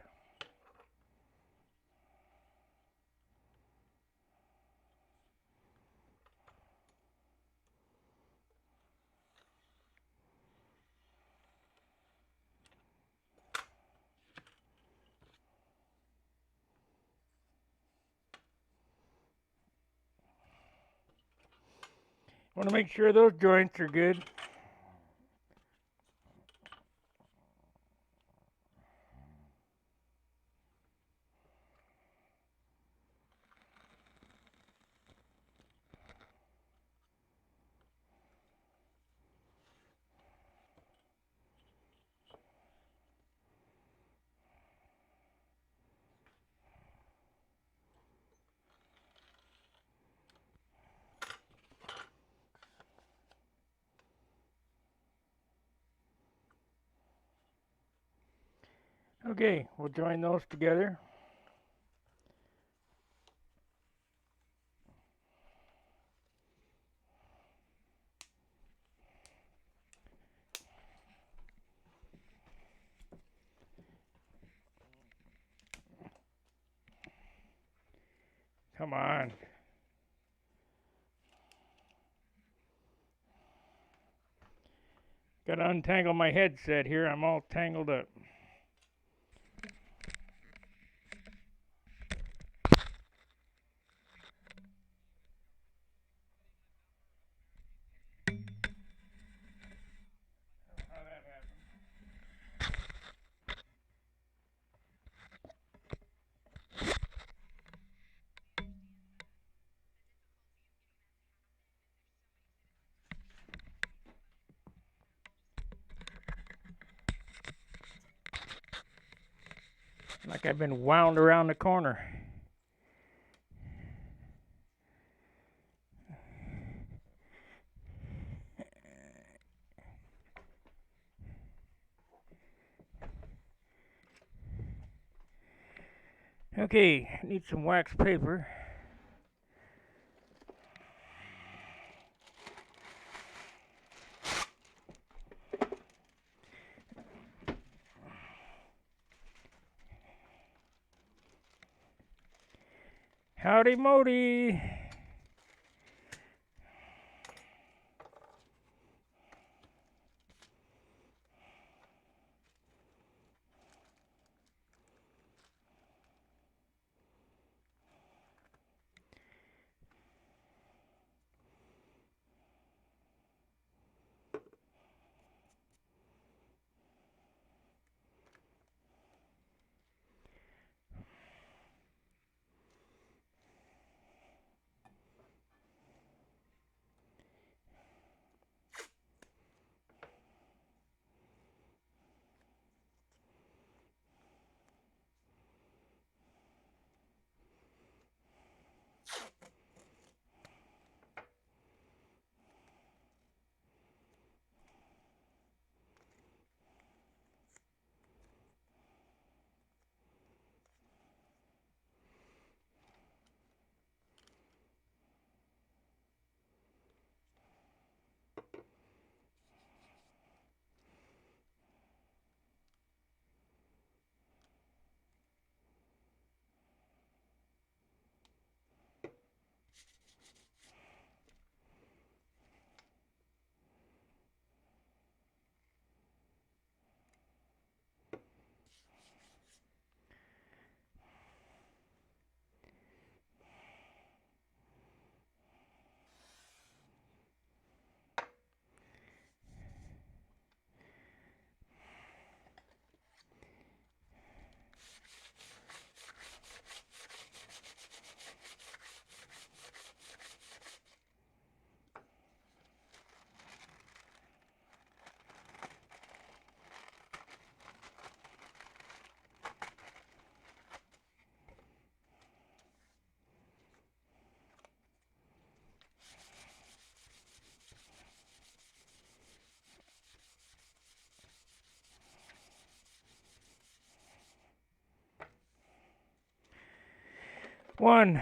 Want to make sure those joints are good. Okay, we'll join those together. Come on. Got to untangle my headset here. I'm all tangled up. Like I've been wound around the corner. Okay, need some wax paper. Howdy Modi. One.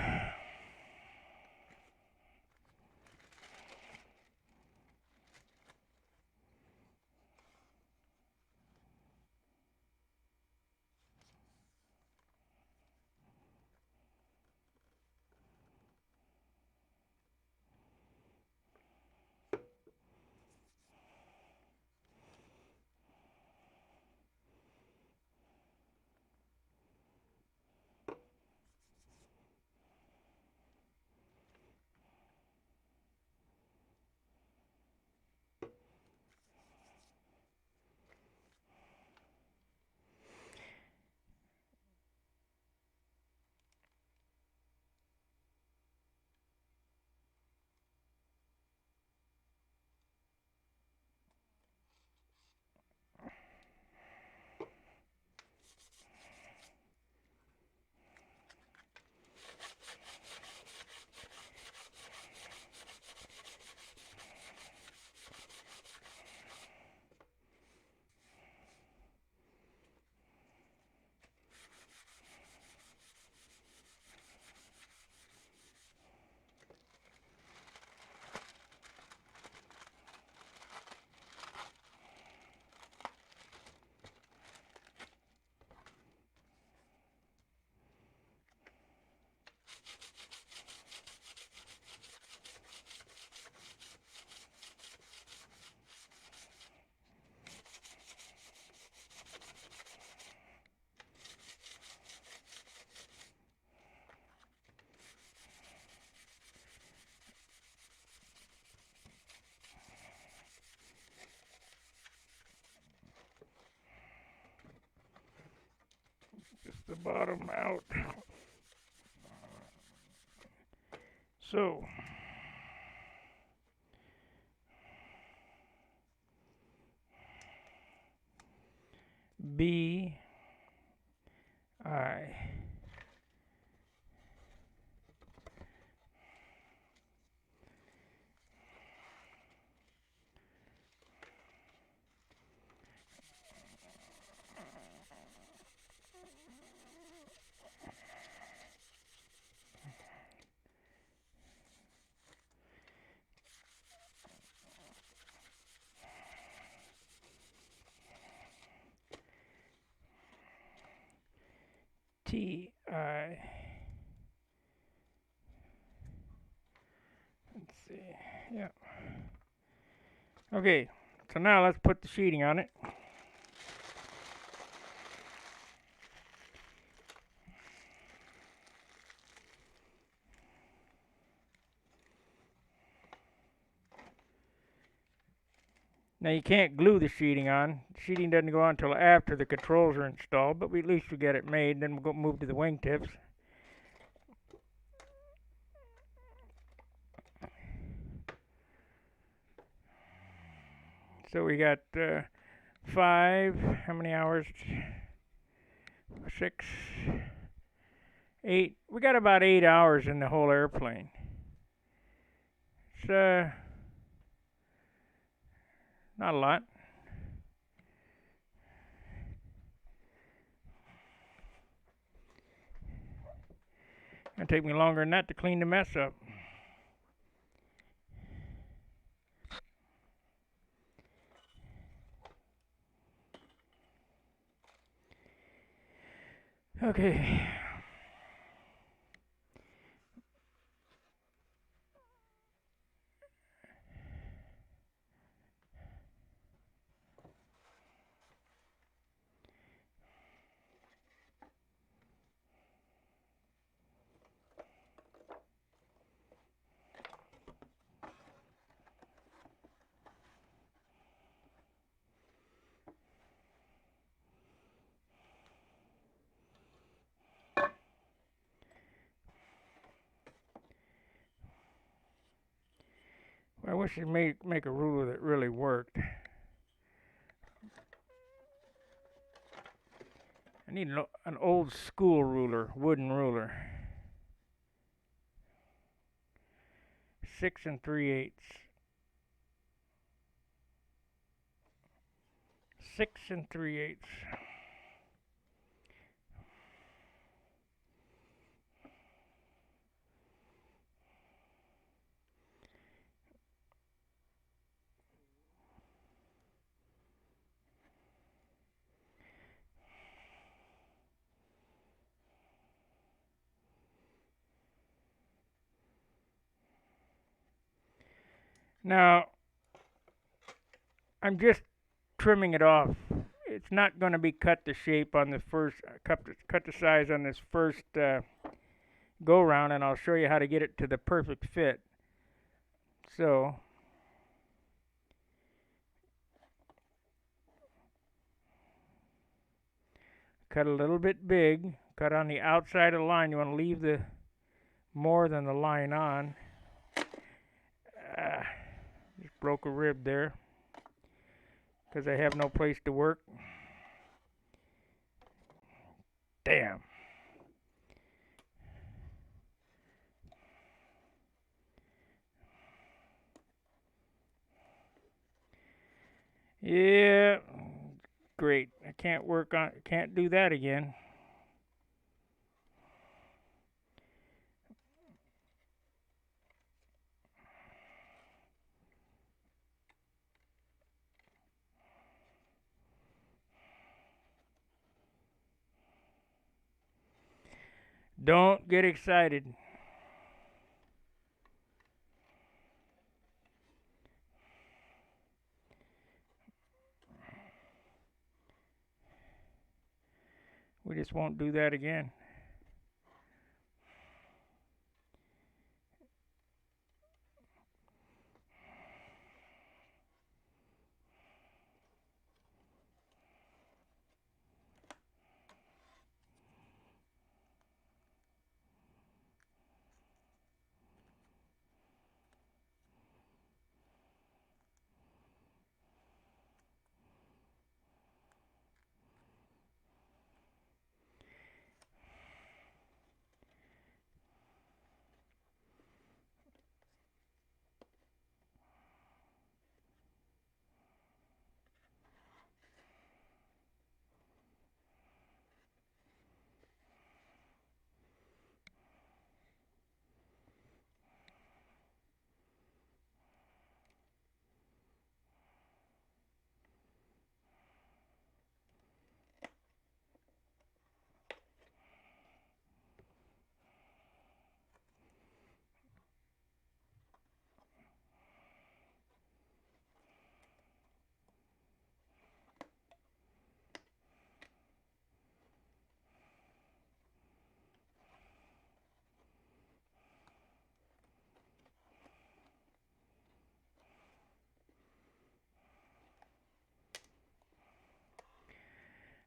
the bottom out. So B I T I. Let's see. Yeah. Okay. So now let's put the sheeting on it. Now you can't glue the sheeting on. The sheeting doesn't go on until after the controls are installed, but at least we get it made. Then we'll go move to the wingtips. So we got 5. How many hours? 6, 8. We got about 8 hours in the whole airplane. It's not a lot. It'll take me longer than that to clean the mess up. Okay. I wish they'd make a ruler that really worked. I need an old school ruler, wooden ruler. 6 3/8. 6 3/8. Now, I'm just trimming it off. It's not going to be cut to shape on the first, cut the size on this first go round, and I'll show you how to get it to the perfect fit. So, cut a little bit big, cut on the outside of the line. You want to leave the more than the line on. Just broke a rib there because I have no place to work. Damn. Yeah, great. I can't do that again. Don't get excited. We just won't do that again.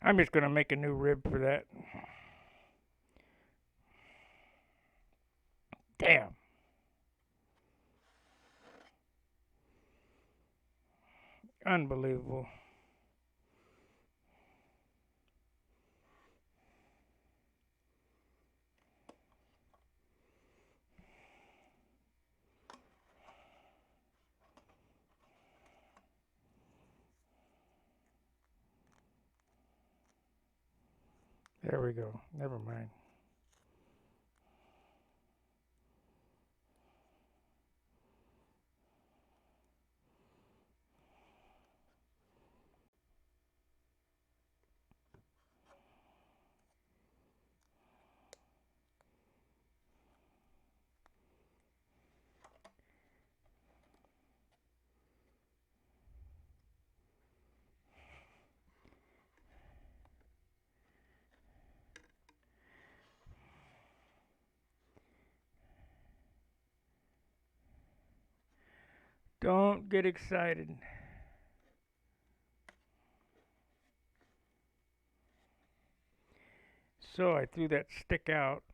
I'm just going to make a new rib for that. Damn. Unbelievable. There we go. Never mind. Don't get excited. So I threw that stick out.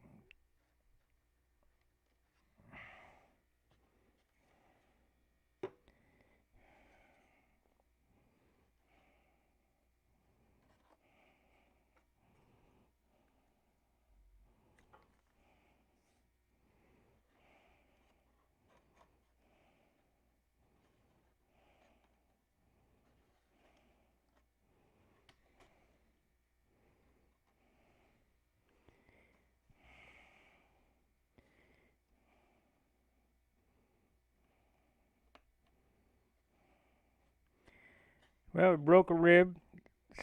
Well, it broke a rib,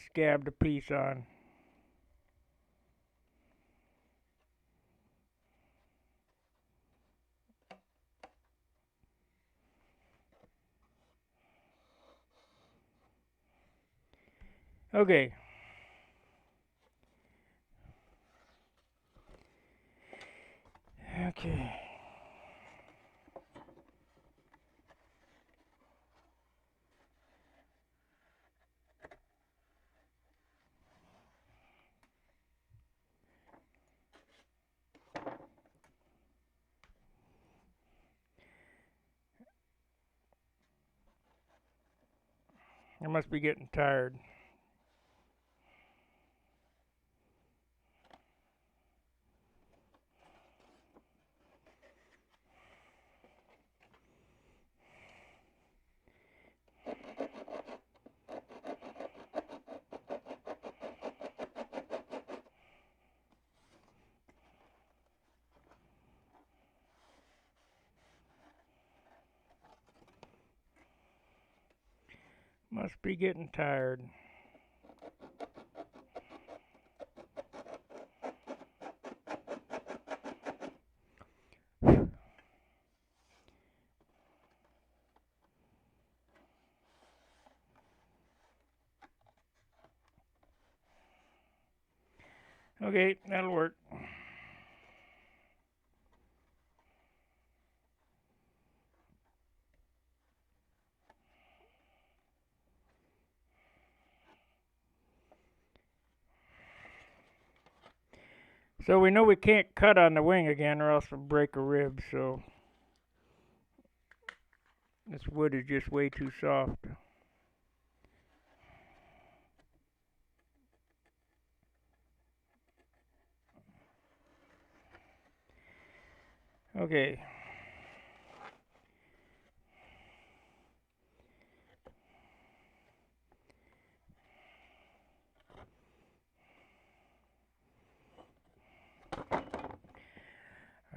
scabbed a piece on. Okay. Okay. I must be getting tired. Must be getting tired. Okay, that'll work. So we know we can't cut on the wing again or else we'll break a rib, so this wood is just way too soft. Okay.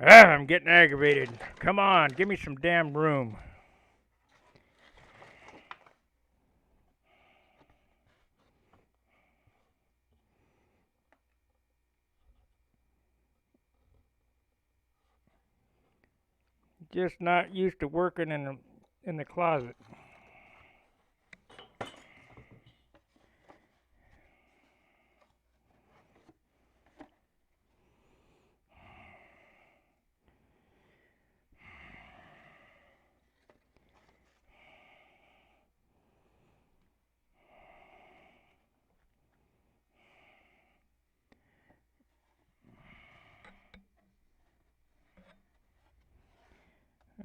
I'm getting aggravated. Come on, give me some damn room. Just not used to working in the closet.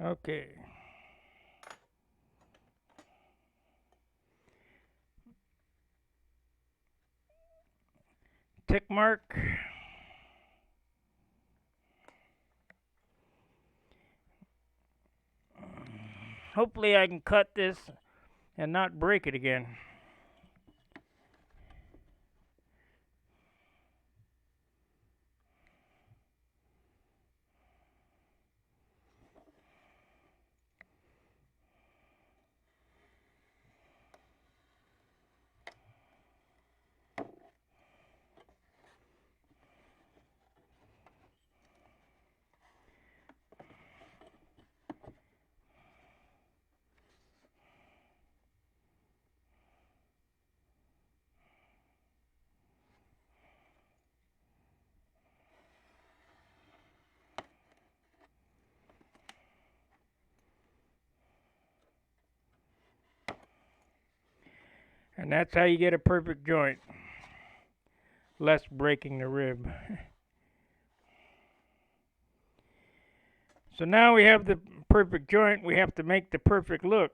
Okay. Tick mark. Hopefully I can cut this and not break it again. And that's how you get a perfect joint, less breaking the rib. So now we have the perfect joint, we have to make the perfect look.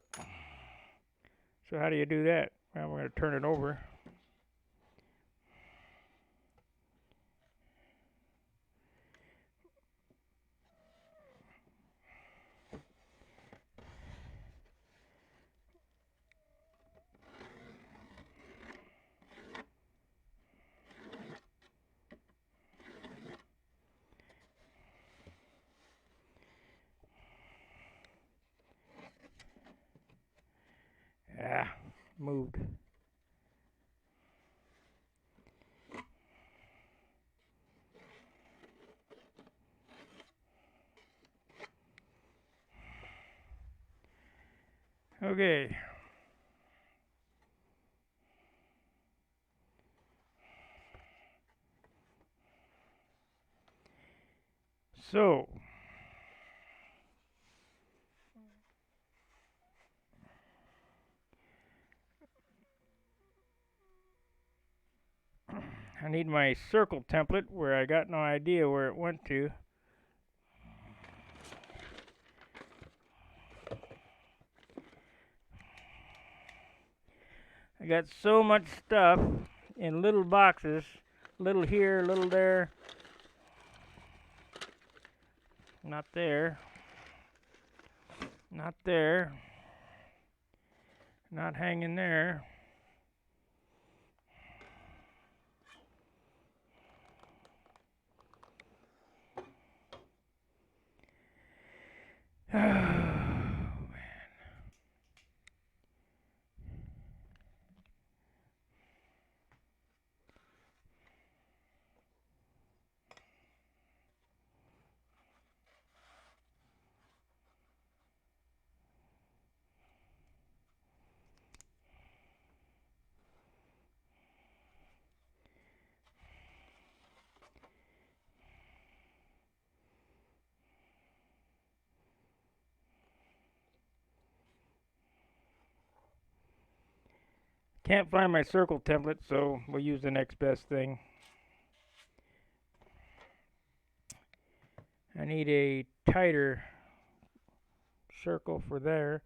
So how do you do that? Well, we're going to turn it over. Ah, moved. Okay. So, I need my circle template where I got no idea where it went to. I got so much stuff in little boxes, little here, little there, not there, not there, not hanging there. Can't find my circle template, so we'll use the next best thing. I need a tighter circle for there.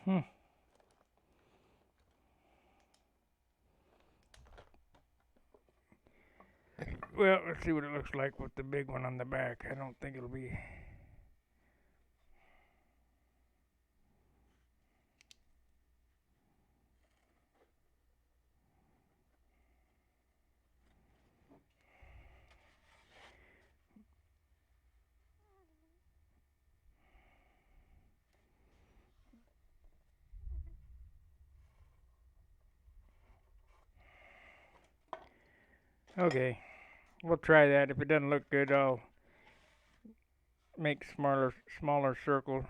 Hmm. Well, let's see what it looks like with the big one on the back. I don't think it'll be. Okay, we'll try that. If it doesn't look good, I'll make smaller circles.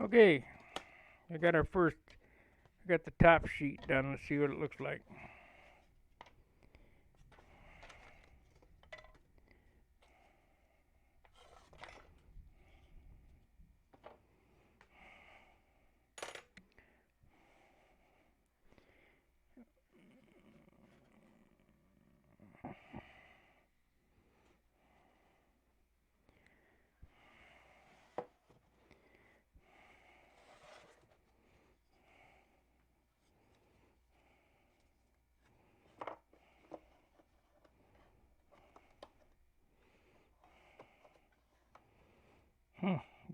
Okay, we got our first, we got the top sheet done. Let's see what it looks like.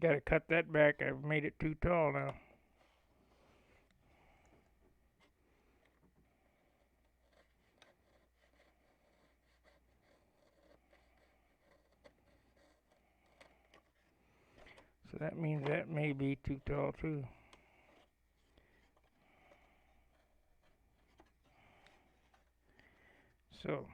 Got to cut that back. I've made it too tall now. So that means that may be too tall too. So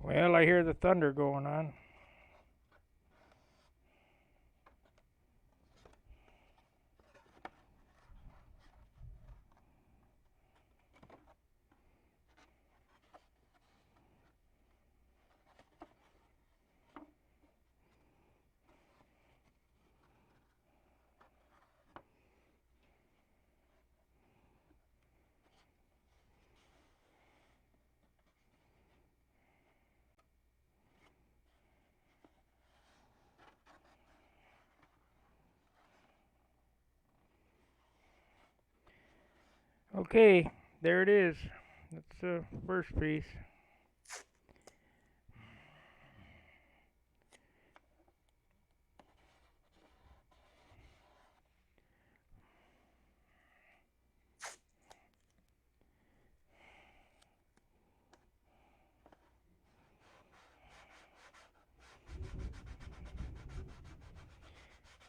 well, I hear the thunder going on. Okay, there it is. That's the first piece.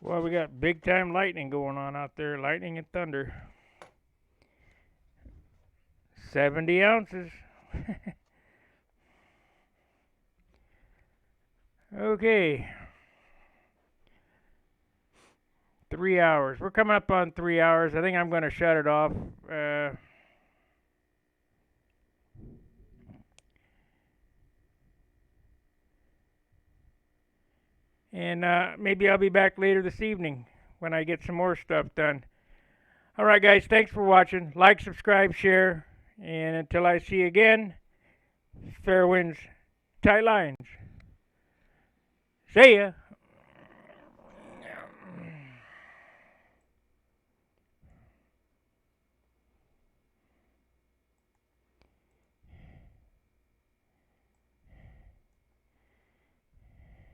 Well, we got big time lightning going on out there, lightning and thunder. 70 ounces. Okay. 3 hours. We're coming up on 3 hours. I think I'm going to shut it off. And maybe I'll be back later this evening when I get some more stuff done. All right, guys. Thanks for watching. Like, subscribe, share. And until I see you again, fair winds, tight lines. See ya.